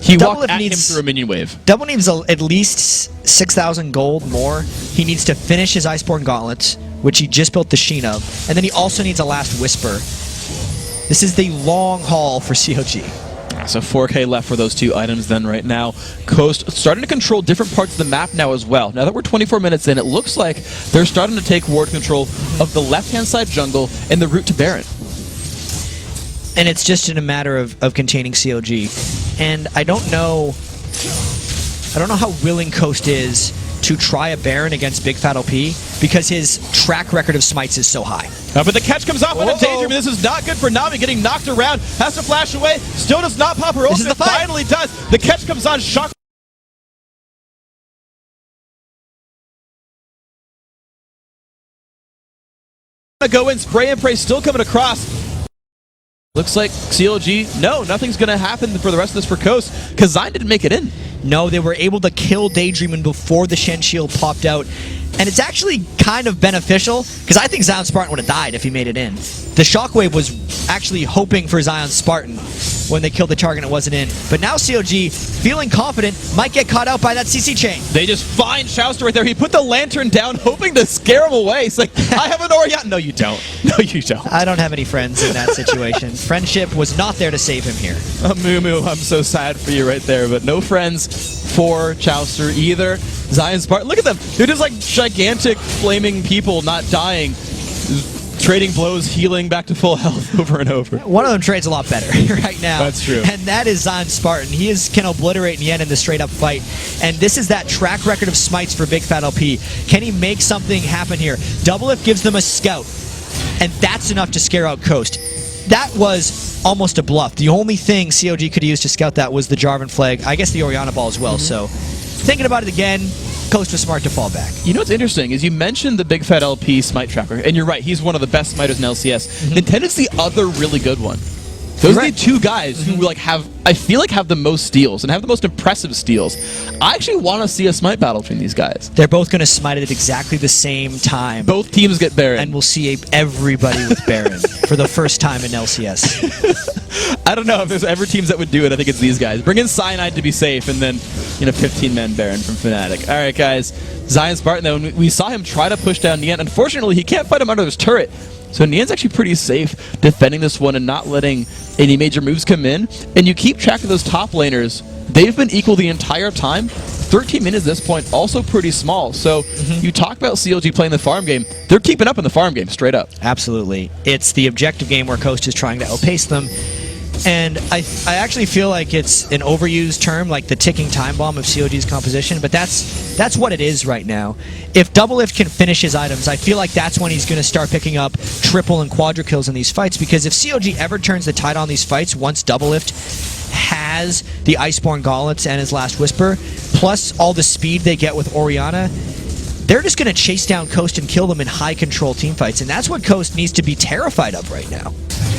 He walked at him through a minion wave. Double needs at least 6,000 gold more. He needs to finish his Iceborne Gauntlets, which he just built the Sheen of, and then he also needs a Last Whisper. This is the long haul for CLG. So 4K left for those 2 items then right now. Coast starting to control different parts of the map now as well. Now that we're 24 minutes in, it looks like they're starting to take ward control of the left-hand side jungle and the route to Baron. And it's just in a matter of containing CLG. And I don't know how willing Coast is to try a Baron against Big Fat OP, because his track record of smites is so high. But the catch comes off on a danger. This is not good for Nami, getting knocked around. Has to flash away. Still does not pop her ult. It finally does. The catch comes on. Shock. Go in. Spray and pray still coming across. Looks like CLG, no, nothing's going to happen for the rest of this for Coast, because Zion didn't make it in. No, they were able to kill Daydreamin before the Shen Shield popped out. And it's actually kind of beneficial, because I think Zion Spartan would have died if he made it in. The Shockwave was actually hoping for Zion Spartan when they killed the target and it wasn't in. But now CLG, feeling confident, might get caught out by that CC chain. They just find Chowster right there. He put the lantern down, hoping to scare him away. It's like, I have an Orion. No, you don't. No, you don't. I don't have any friends in that situation. Friendship was not there to save him here. Moo, I'm so sad for you right there, but no friends for Chowster either. Zion Spartan, look at them. They're just like gigantic flaming people not dying, trading blows, healing back to full health over and over. One of them trades a lot better right now. That's true. And that is Zion Spartan. He can obliterate Nien in the straight-up fight. And this is that track record of smites for Big Fat LP. Can he make something happen here? Doublelift gives them a scout, and that's enough to scare out Coast. That was almost a bluff. The only thing COG could use to scout that was the Jarvan flag. I guess the Orianna ball as well. So, thinking about it again, Coast was smart to fall back. You know what's interesting is you mentioned the Big Fat LP smite tracker, and you're right, he's one of the best smiters in LCS. Nintendo's the other really good one. Those are the 2 guys who I feel like have the most steals and have the most impressive steals. I actually want to see a smite battle between these guys. They're both going to smite it at exactly the same time. Both teams get Baron. And we'll see everybody with Baron for the first time in LCS. I don't know if there's ever teams that would do it. I think it's these guys. Bring in Cyanide to be safe, and then 15-man Baron from Fnatic. All right, guys. Zion Spartan, though, we saw him try to push down Nien. Unfortunately, he can't fight him under his turret. So Nien's actually pretty safe defending this one and not letting any major moves come in. And you keep track of those top laners. They've been equal the entire time. 13 minutes at this point, also pretty small. So you talk about CLG playing the farm game. They're keeping up in the farm game, straight up. Absolutely. It's the objective game where Coast is trying to outpace them. And I actually feel like it's an overused term, like the ticking time bomb of COG's composition, but that's what it is right now. If Doublelift can finish his items, I feel like that's when he's going to start picking up triple and quadra kills in these fights, because if COG ever turns the tide on these fights, once Doublelift has the Iceborne Gauntlets and his Last Whisper, plus all the speed they get with Orianna, they're just going to chase down Coast and kill them in high control team fights, and that's what Coast needs to be terrified of right now.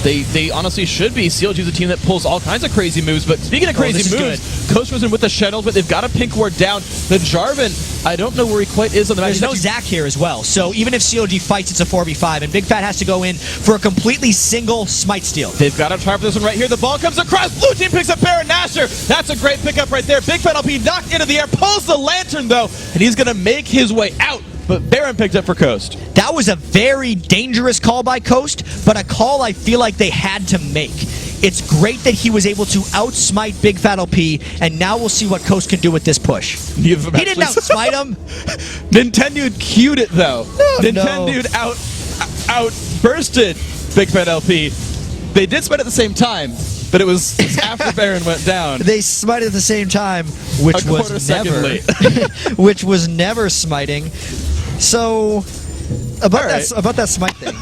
They honestly should be. CLG is a team that pulls all kinds of crazy moves, but speaking of crazy moves, Coast was in with the Shadows, but they've got a pink ward down. The Jarvan, I don't know where he quite is on the map. There's no Zac here as well, so even if CLG fights, it's a 4v5, and Big Fat has to go in for a completely single smite steal. They've got to try for this one right here. The ball comes across. Blue team picks up Baron Nashor. That's a great pickup right there. Big Fat LP knocked into the air, pulls the Lantern though, and he's going to make his way out. But Baron picked up for Coast. That was a very dangerous call by Coast, but a call I feel like they had to make. It's great that he was able to outsmite Big Fat LP, and now we'll see what Coast can do with this push. He didn't outsmite him. Nintendo queued it though. Nintendo outbursted Big Fat LP. They did smite at the same time, but it was after Baron went down. They smited at the same time, which was never, which was never smiting. So about that smite thing.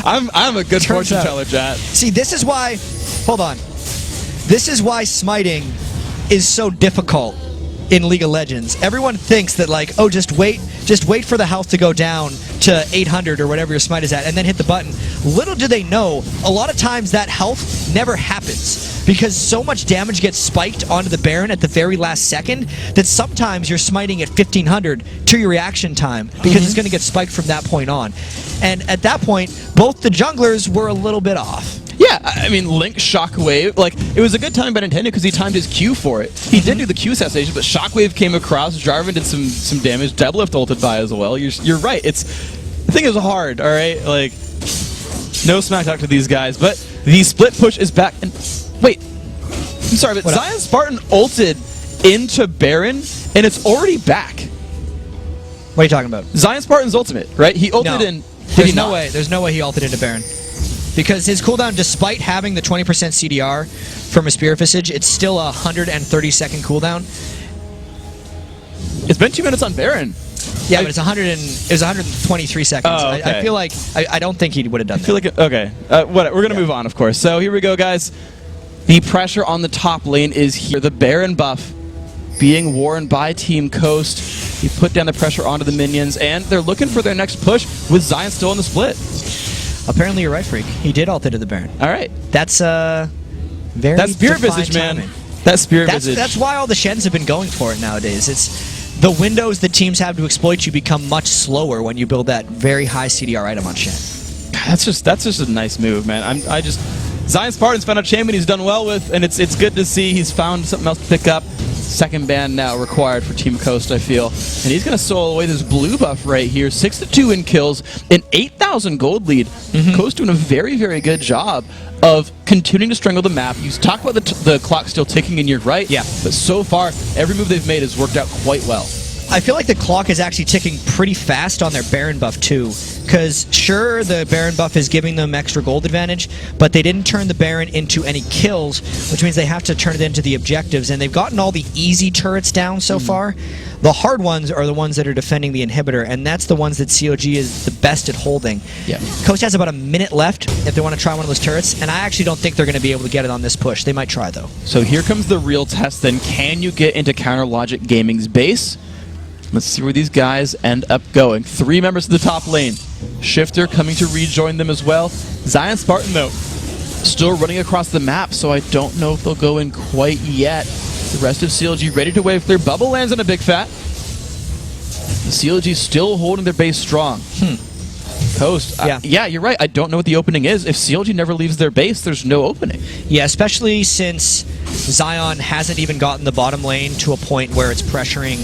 I'm a good fortune teller, Jat. See, this is why. Hold on. This is why smiting is so difficult in League of Legends. Everyone thinks that like, oh, just wait for the health to go down to 800 or whatever your smite is at, and then hit the button. Little do they know, a lot of times that health never happens because so much damage gets spiked onto the Baron at the very last second that sometimes you're smiting at 1500 to your reaction time because it's going to get spiked from that point on. And at that point, both the junglers were a little bit off. Yeah, I mean, Link Shockwave, like, it was a good time by Nintendo because he timed his Q for it. He did do the Q assassination, but Shockwave came across, Jarvan did some damage, Deadlift ulted by as well. You're right, the thing is hard, alright? Like, no smack talk to these guys, but the split push is back, and, wait, I'm sorry, but Zion Spartan ulted into Baron, and it's already back. What are you talking about? Zion Spartan's ultimate, right? He ulted in... There's no way he ulted into Baron. Because his cooldown, despite having the 20% CDR from a Spear Visage, it's still a 130-second cooldown. It's been 2 minutes on Baron. Yeah, but it's 123 seconds. Oh, okay. I feel like I don't think he would have done that. I feel like okay. We're gonna move on, of course. So here we go, guys. The pressure on the top lane is here. The Baron buff being worn by Team Coast. He put down the pressure onto the minions, and they're looking for their next push with Zion still in the split. Apparently you're right, Freak. He did ult into the Baron. All right. That's very That Spear Visage, man. Timing. That Spear Visage. That's why all the Shens have been going for it nowadays. It's the windows that teams have to exploit you become much slower when you build that very high CDR item on Shen. That's just a nice move, man. Zion Spartan's found a champion he's done well with, and it's good to see he's found something else to pick up. Second ban now required for Team Coast, I feel. And he's going to solo away this blue buff right here. 6-2 in kills, an 8,000 gold lead. Coast doing a very, very good job of continuing to strangle the map. You talk about the clock still ticking, and you're right. Yeah. But so far, every move they've made has worked out quite well. I feel like the clock is actually ticking pretty fast on their Baron buff too, because sure, the Baron buff is giving them extra gold advantage, but they didn't turn the Baron into any kills, which means they have to turn it into the objectives, and they've gotten all the easy turrets down so far. The hard ones are the ones that are defending the inhibitor, and that's the ones that CLG is the best at holding. Yeah. Coast has about a minute left if they want to try one of those turrets, and I actually don't think they're going to be able to get it on this push. They might try, though. So here comes the real test then. Can you get into Counter Logic Gaming's base? Let's see where these guys end up going. 3 members to the top lane. Shifter coming to rejoin them as well. Zion Spartan, though, still running across the map, so I don't know if they'll go in quite yet. The rest of CLG ready to wave clear. Bubble lands on a big fat. The CLG still holding their base strong. Coast. Yeah, you're right. I don't know what the opening is. If CLG never leaves their base, there's no opening. Yeah, especially since Zion hasn't even gotten the bottom lane to a point where it's pressuring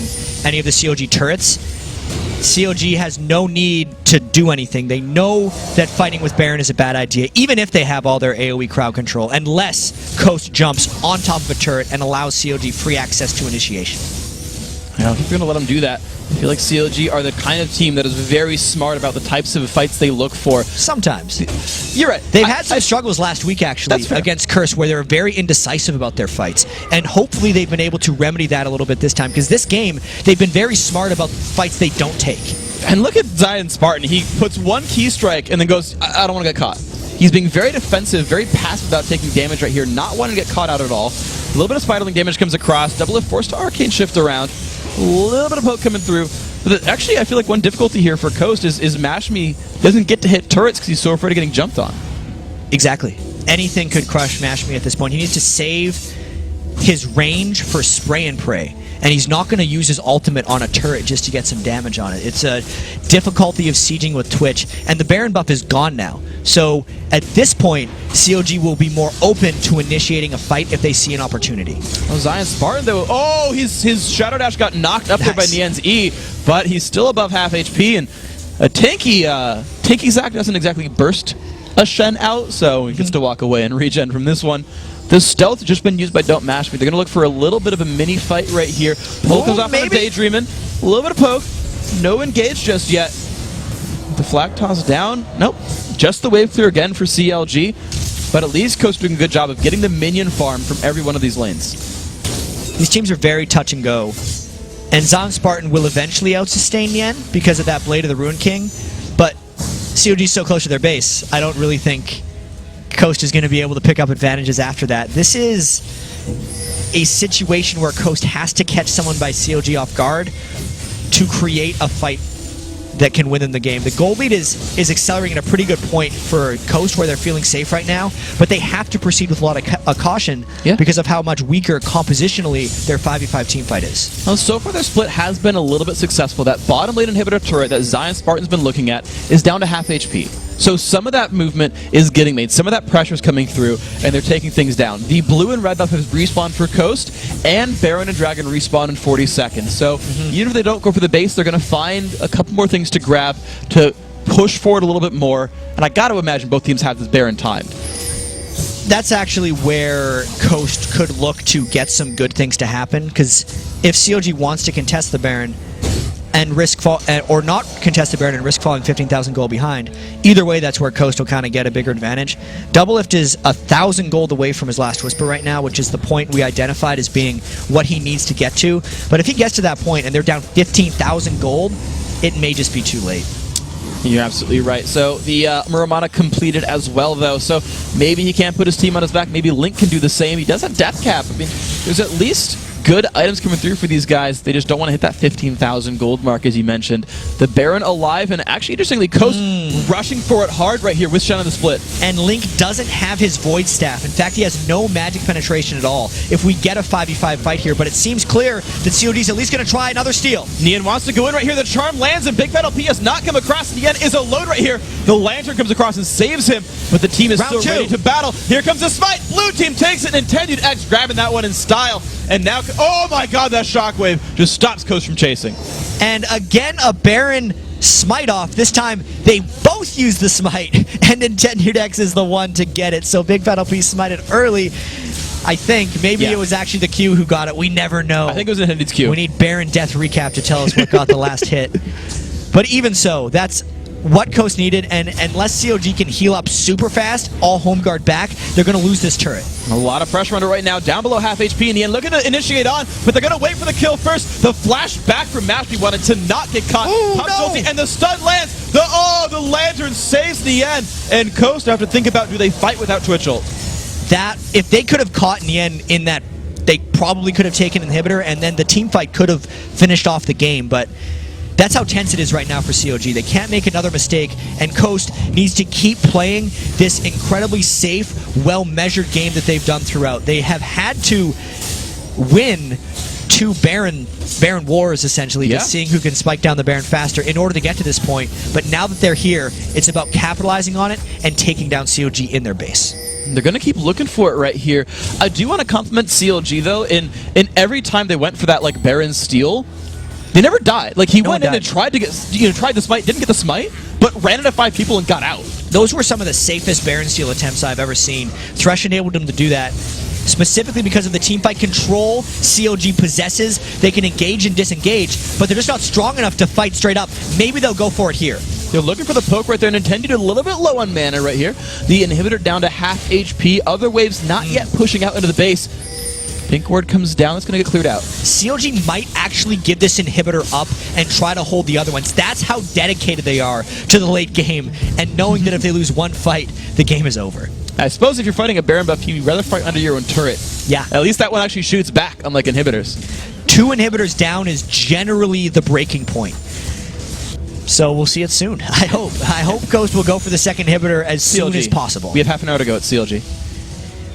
any of the CLG turrets. CLG has no need to do anything. They know that fighting with Baron is a bad idea, even if they have all their AoE crowd control, unless Coast jumps on top of a turret and allows CLG free access to initiation. I don't think they're going to let them do that. I feel like CLG are the kind of team that is very smart about the types of fights they look for. Sometimes. You're right. They've had some struggles last week, actually, against Curse, where they were very indecisive about their fights. And hopefully they've been able to remedy that a little bit this time, because this game, they've been very smart about fights they don't take. And look at Zion Spartan. He puts one key strike and then goes, I don't want to get caught. He's being very defensive, very passive without taking damage right here, not wanting to get caught out at all. A little bit of Spiderling damage comes across. Double Lift forced to Arcane Shift around. A little bit of poke coming through. But actually, I feel like one difficulty here for Coast is Mashme doesn't get to hit turrets because he's so afraid of getting jumped on. Exactly. Anything could crush Mashme at this point. He needs to save his range for spray and pray. And he's not going to use his ultimate on a turret just to get some damage on it. It's a difficulty of sieging with Twitch, and the Baron buff is gone now. So at this point, CLG will be more open to initiating a fight if they see an opportunity. Oh, Zion Spartan, though. Oh, his Shadow Dash got knocked up there by Nien's E, but he's still above half HP, and a tanky Zac doesn't exactly burst a Shen out, so he gets to walk away and regen from this one. The stealth has just been used by Don't Mash Me. They're going to look for a little bit of a mini fight right here. Poke comes off on a Daydreamin'. A little bit of poke. No engage just yet. The flag toss down. Nope. Just the wave clear again for CLG. But at least Coast doing a good job of getting the minion farm from every one of these lanes. These teams are very touch and go. And Zion Spartan will eventually out-sustain Nien because of that Blade of the Ruin King. But CLG is so close to their base, I don't really think Coast is going to be able to pick up advantages after that. This is a situation where Coast has to catch someone by CLG off guard to create a fight that can win in the game. The goal lead is accelerating at a pretty good point for Coast, where they're feeling safe right now, but they have to proceed with a lot of caution because of how much weaker compositionally their 5v5 team fight is. Well, so far their split has been a little bit successful. That bottom lane inhibitor turret that Zion Spartan's been looking at is down to half HP. So some of that movement is getting made, some of that pressure is coming through, and they're taking things down. The blue and red buff has respawned for Coast, and Baron and Dragon respawn in 40 seconds. So even if they don't go for the base, they're going to find a couple more things to grab to push forward a little bit more. And I got to imagine both teams have this Baron timed. That's actually where Coast could look to get some good things to happen, because if CLG wants to contest the Baron and risk fall, or not contest the Baron and risk falling 15,000 gold behind, either way, that's where Coast will kind of get a bigger advantage. Doublelift is 1,000 gold away from his last Whisper right now, which is the point we identified as being what he needs to get to. But if he gets to that point and they're down 15,000 gold, it may just be too late. You're absolutely right. So the Muramana completed as well, though. So maybe he can't put his team on his back. Maybe Link can do the same. He does have Death Cap. I mean, there's at least good items coming through for these guys. They just don't want to hit that 15,000 gold mark, as you mentioned. The Baron alive, and actually, interestingly, Coast rushing for it hard right here with Shen on the split. And Link doesn't have his Void Staff. In fact, he has no magic penetration at all if we get a 5v5 fight here, but it seems clear that COD's at least going to try another steal. Nien wants to go in right here. The charm lands, and Big Battle P has not come across. Nien is alone right here. The Lantern comes across and saves him, but the team is still ready to battle. Here comes the smite. Blue team takes it, and Intended X grabbing that one in style. And now, oh my god, that shockwave just stops Coast from chasing. And again, a Baron smite off. This time, they both use the smite, and Intended X is the one to get it. So Big Battle P smited early. I think maybe it was actually the Q who got it. We never know. I think it was Intended's Q. We need Baron Death recap to tell us what got the last hit. But even so, that's what Coast needed, and unless CLG can heal up super fast, all home guard back, they're going to lose this turret. A lot of pressure on it right now, down below half HP in the end, looking to initiate on, but they're going to wait for the kill first. The flash back from Mashme wanted to not get caught. Ooh, no. And the stun lands. The Lantern saves the end, and Coast have to think about, do they fight without Twitch ult? That, if they could have caught Nien in that, they probably could have taken Inhibitor, and then the team fight could have finished off the game, but that's how tense it is right now for CLG. They can't make another mistake, and Coast needs to keep playing this incredibly safe, well-measured game that they've done throughout. They have had to win two Baron wars, essentially, just seeing who can spike down the Baron faster in order to get to this point. But now that they're here, it's about capitalizing on it and taking down CLG in their base. They're going to keep looking for it right here. I do want to compliment CLG, though. In every time they went for that like Baron steal, they never died. Like, he went in and tried to get, tried the smite, didn't get the smite, but ran into 5 people and got out. Those were some of the safest Baron steal attempts I've ever seen. Thresh enabled them to do that, specifically because of the teamfight control CLG possesses. They can engage and disengage, but they're just not strong enough to fight straight up. Maybe they'll go for it here. They're looking for the poke right there, and Intended a little bit low on mana right here. The Inhibitor down to half HP. Other waves not yet pushing out into the base. Pink ward comes down, it's going to get cleared out. CLG might actually give this Inhibitor up and try to hold the other ones. That's how dedicated they are to the late game, and knowing that if they lose one fight, the game is over. I suppose if you're fighting a Baron buff, you'd rather fight under your own turret. Yeah. At least that one actually shoots back, unlike Inhibitors. 2 Inhibitors down is generally the breaking point. So we'll see it soon. I hope. I hope Ghost will go for the second inhibitor as soon as possible. We have half an hour to go at CLG.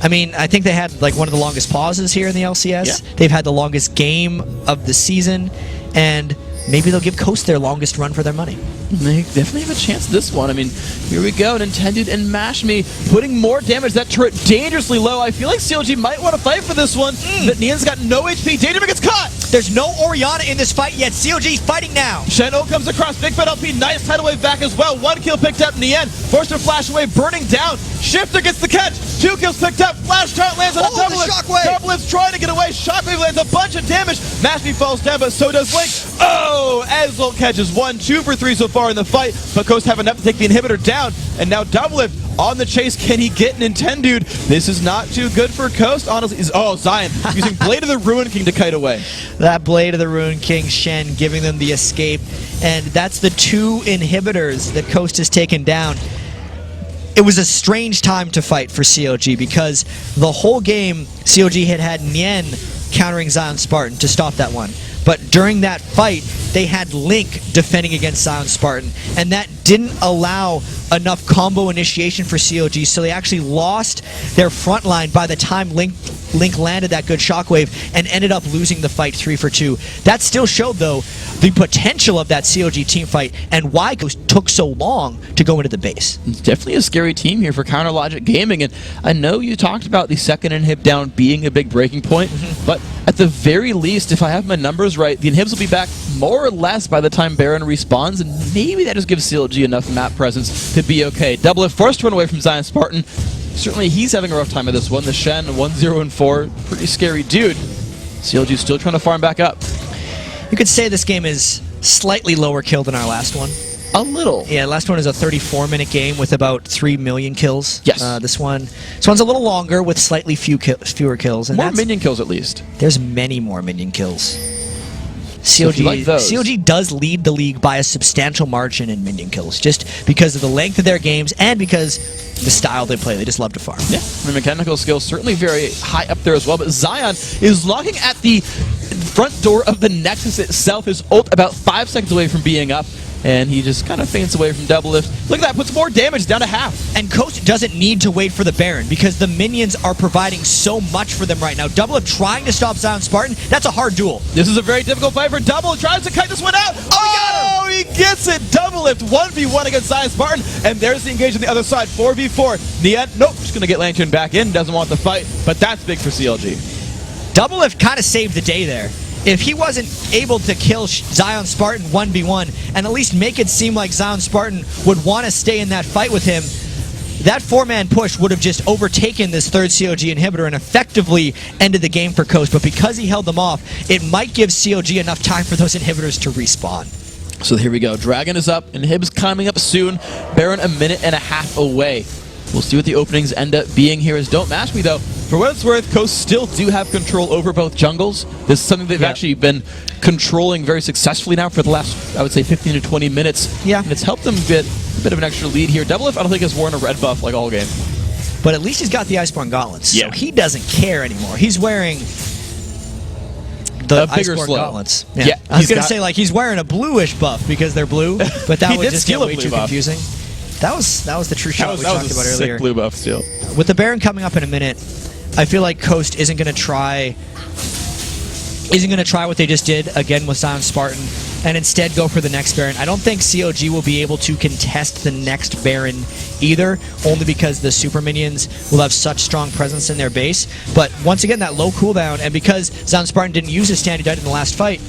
I mean, I think they had like one of the longest pauses here in the LCS. Yeah. They've had the longest game of the season, and maybe they'll give Coast their longest run for their money. They definitely have a chance this one. I mean, here we go. Nintendo and Mash Me putting more damage. That turret dangerously low. I feel like CLG might want to fight for this one. But Nian's got no HP. Danger gets caught. There's no Orianna in this fight yet. CLG's fighting now. Shen-Oh comes across. Big Fat LP. Nice tidal wave back as well. 1 kill picked up. Nian forced to flash away. Burning down. Shifter gets the catch. 2 kills picked up. Flash Taunt lands on a Doublelift. Doublelift's trying to get away. Shockwave lands a bunch of damage. Mash Me falls down, but so does Link. Oh! Ezreal catches 1, 2 for 3 so far in the fight. But Coast have enough to take the inhibitor down. And now Doublelift on the chase. Can he get Nintendo'd? This is not too good for Coast, honestly. Oh, Zion using Blade of the Ruin King to kite away. That Blade of the Ruin King, Shen, giving them the escape. And that's the 2 inhibitors that Coast has taken down. It was a strange time to fight for CLG because the whole game, CLG had Nian countering Zion Spartan to stop that one. But during that fight, they had Link defending against Zion Spartan, and that didn't allow enough combo initiation for CLG, so they actually lost their front line by the time Link landed that good shockwave and ended up losing the fight 3 for 2. That still showed, though, the potential of that CLG team fight and why it took so long to go into the base. It's definitely a scary team here for Counter Logic Gaming, and I know you talked about the second inhib down being a big breaking point, but at the very least, if I have my numbers right, the inhibs will be back more or less by the time Baron respawns, and maybe that just gives CLG enough map presence to be okay. Doublelift forced to run away from Zion Spartan. Certainly he's having a rough time of this one. The Shen, 1-0-4, pretty scary dude. CLG still trying to farm back up. You could say this game is slightly lower kill than our last one. A little. Yeah, last one is a 34-minute game with about 3 million kills. Yes. This one's a little longer with slightly fewer kills. And more minion kills at least. There's many more minion kills. CLG does lead the league by a substantial margin in minion kills, just because of the length of their games and because the style they play. They just love to farm. Yeah, the mechanical skills certainly very high up there as well, but Zion is locking at the front door of the Nexus itself. His ult about 5 seconds away from being up, and he just kind of faints away from Doublelift. Look at that, puts more damage down to half. And Coast doesn't need to wait for the Baron because the minions are providing so much for them right now. Doublelift trying to stop Zion Spartan, that's a hard duel. This is a very difficult fight for Doublelift. Tries to kite this one out. Oh, he gets it. Doublelift 1v1 against Zion Spartan, and there's the engage on the other side. 4v4. Nian, nope, just going to get Lantern back in. Doesn't want the fight, but that's big for CLG. Doublelift kind of saved the day there. If he wasn't able to kill Zion Spartan 1v1 and at least make it seem like Zion Spartan would want to stay in that fight with him, that 4-man push would have just overtaken this third CLG inhibitor and effectively ended the game for Coast. But because he held them off, it might give CLG enough time for those inhibitors to respawn. So here we go. Dragon is up, and Hib's coming up soon. Baron a minute and a half away. We'll see what the openings end up being here. As don't mash me, though. For what it's worth, Coast still do have control over both jungles. This is something they've actually been controlling very successfully now for the last, I would say, 15 to 20 minutes. Yeah. And it's helped them get a bit of an extra lead here. Doublelift, I don't think, has worn a red buff like all game. But at least he's got the Iceborne Gauntlets. Yeah. So he doesn't care anymore. He's wearing the Iceborne Gauntlets. Yeah. I was going to say, like, he's wearing a bluish buff because they're blue, but that would just get way too confusing. That was the true shot we talked about earlier. Sick blue buff steal. With the Baron coming up in a minute, I feel like Coast isn't going to try what they just did again with Zion Spartan and instead go for the next Baron. I don't think CLG will be able to contest the next Baron either, only because the super minions will have such strong presence in their base. But once again, that low cooldown, and because Zion Spartan didn't use his standard item in the last fight,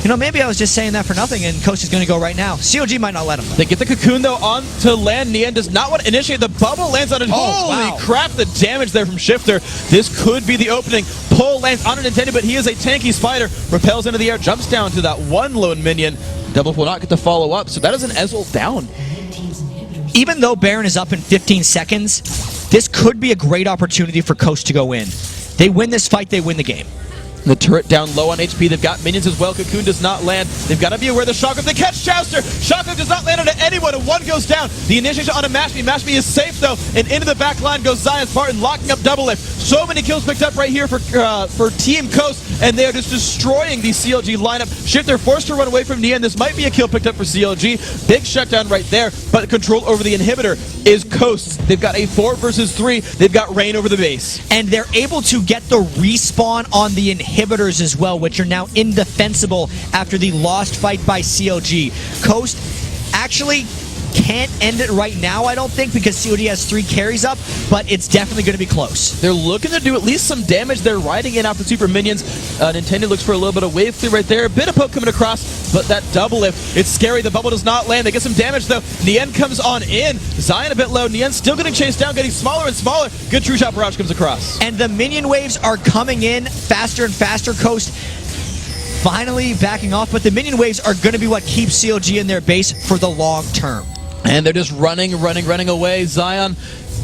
you know, maybe I was just saying that for nothing, and Coast is going to go right now. CLG might not let him. They get the cocoon, though, on to land. Nian does not want to initiate. The bubble lands on it. Holy crap, the damage there from Shifter. This could be the opening. Pull lands on an Nintendo, but he is a tanky spider. Repels into the air, jumps down to that one lone minion. Double will not get to follow up, so that is an Ezreal down. Even though Baron is up in 15 seconds, this could be a great opportunity for Coast to go in. They win this fight, they win the game. The turret down low on HP. They've got minions as well. Cocoon does not land. They've got to be aware the Shockwave. They catch Chowster. Shockwave does not land onto anyone, and one goes down. The initiation onto Mashme. Mashme is safe, though, and into the back line goes Zion Spartan, locking up Double Lift. So many kills picked up right here for Team Coast, and they are just destroying the CLG lineup. Shift, they're forced to run away from Nian. This might be a kill picked up for CLG. Big shutdown right there, but control over the inhibitor is Coast. They've got a 4 versus 3. They've got Rain over the base. And they're able to get the respawn on the inhibitors as well, which are now indefensible after the lost fight by CLG. Coast actually can't end it right now, I don't think, because CLG has 3 carries up, but it's definitely going to be close. They're looking to do at least some damage. They're riding in after super minions. Nintendo looks for a little bit of wave clear right there. A bit of poke coming across, but that double lift, it's scary. The bubble does not land. They get some damage, though. Nian comes on in. Zion a bit low. Nian still getting chased down, getting smaller and smaller. Good true shot barrage comes across. And the minion waves are coming in faster and faster. Coast finally backing off, but the minion waves are going to be what keeps CLG in their base for the long term. And they're just running away. Zion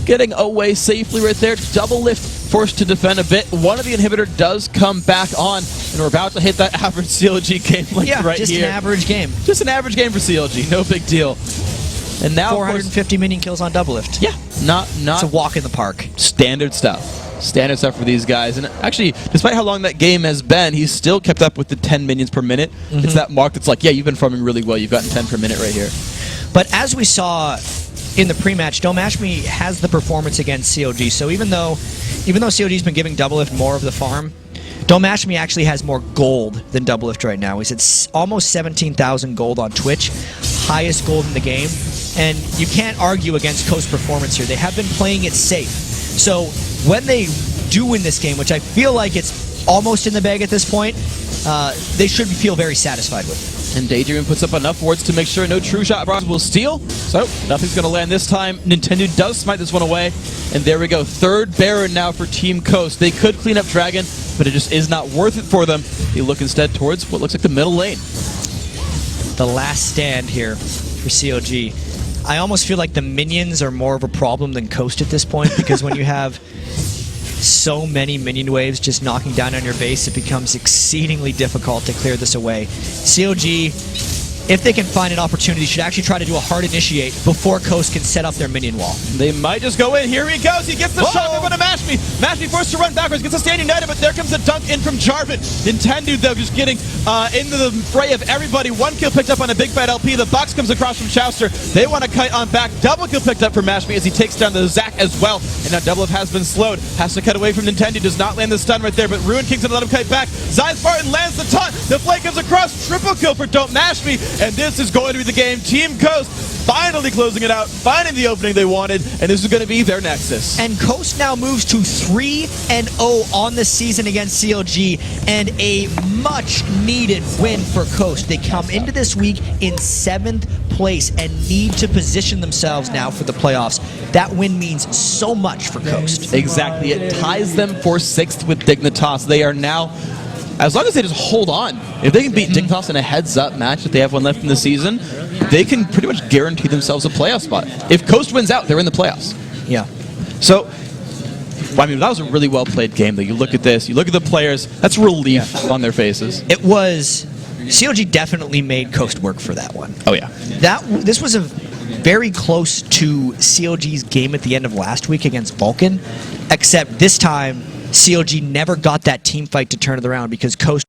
getting away safely right there. Double lift forced to defend a bit. One of the inhibitor does come back on, and we're about to hit that average CLG game right here. Just an average game. Just an average game for CLG. No big deal. And now 450 minion kills on double lift. Yeah, not it's a walk in the park. Standard stuff. Standard stuff for these guys. And actually, despite how long that game has been, he's still kept up with the 10 minions per minute. It's that mark that's like, yeah, you've been farming really well. You've gotten 10 per minute right here. But as we saw in the pre-match, Don't Mash Me has the performance against CLG. So even though CLG's been giving Double Lift more of the farm, Don't Mash Me actually has more gold than Double Lift right now. He's at almost 17,000 gold on Twitch, highest gold in the game. And you can't argue against Coast's performance here. They have been playing it safe. So when they do win this game, which I feel like it's almost in the bag at this point, they should feel very satisfied with it. And Daydream puts up enough wards to make sure no true shot barrage will steal. So nothing's going to land this time. Nintendo does smite this one away. And there we go. 3rd Baron now for Team Coast. They could clean up Dragon, but it just is not worth it for them. They look instead towards what looks like the middle lane. The last stand here for CLG. I almost feel like the minions are more of a problem than Coast at this point, because when you have so many minion waves just knocking down on your base, it becomes exceedingly difficult to clear this away. CLG, if they can find an opportunity, should actually try to do a hard initiate before Coast can set up their minion wall. They might just go in. Here he goes. He gets the shot over to Mashme. Mashme forced to run backwards. Gets a stand united, but there comes a dunk in from Jarvan. Nintendo, though, just getting into the fray of everybody. 1 kill picked up on a big fight LP. The box comes across from Chowster. They want to kite on back. Double kill picked up for Mashme as he takes down the Zac as well. And now Double Lift has been slowed. Has to cut away from Nintendo. Does not land the stun right there, but Ruin King's gonna let him kite back. Zion Spartan lands the taunt. The flame comes across. Triple kill for Don't Mash Me. And this is going to be the game. Team Coast finally closing it out, finding the opening they wanted, and this is going to be their Nexus. And Coast now moves to 3-0 on the season against CLG, and a much-needed win for Coast. They come into this week in 7th place and need to position themselves now for the playoffs. That win means so much for Coast. Exactly. It ties them for 6th with Dignitas. They are now, as long as they just hold on, if they can beat Dignitas in a heads-up match, if they have one left in the season, they can pretty much guarantee themselves a playoff spot. If Coast wins out, they're in the playoffs. Yeah. So, well, I mean, that was a really well-played game, though. You look at this, you look at the players, that's relief on their faces. It was... CLG definitely made Coast work for that one. Oh, yeah. This was a very close to CLG's game at the end of last week against Vulcan, except this time CLG never got that team fight to turn it around because Coast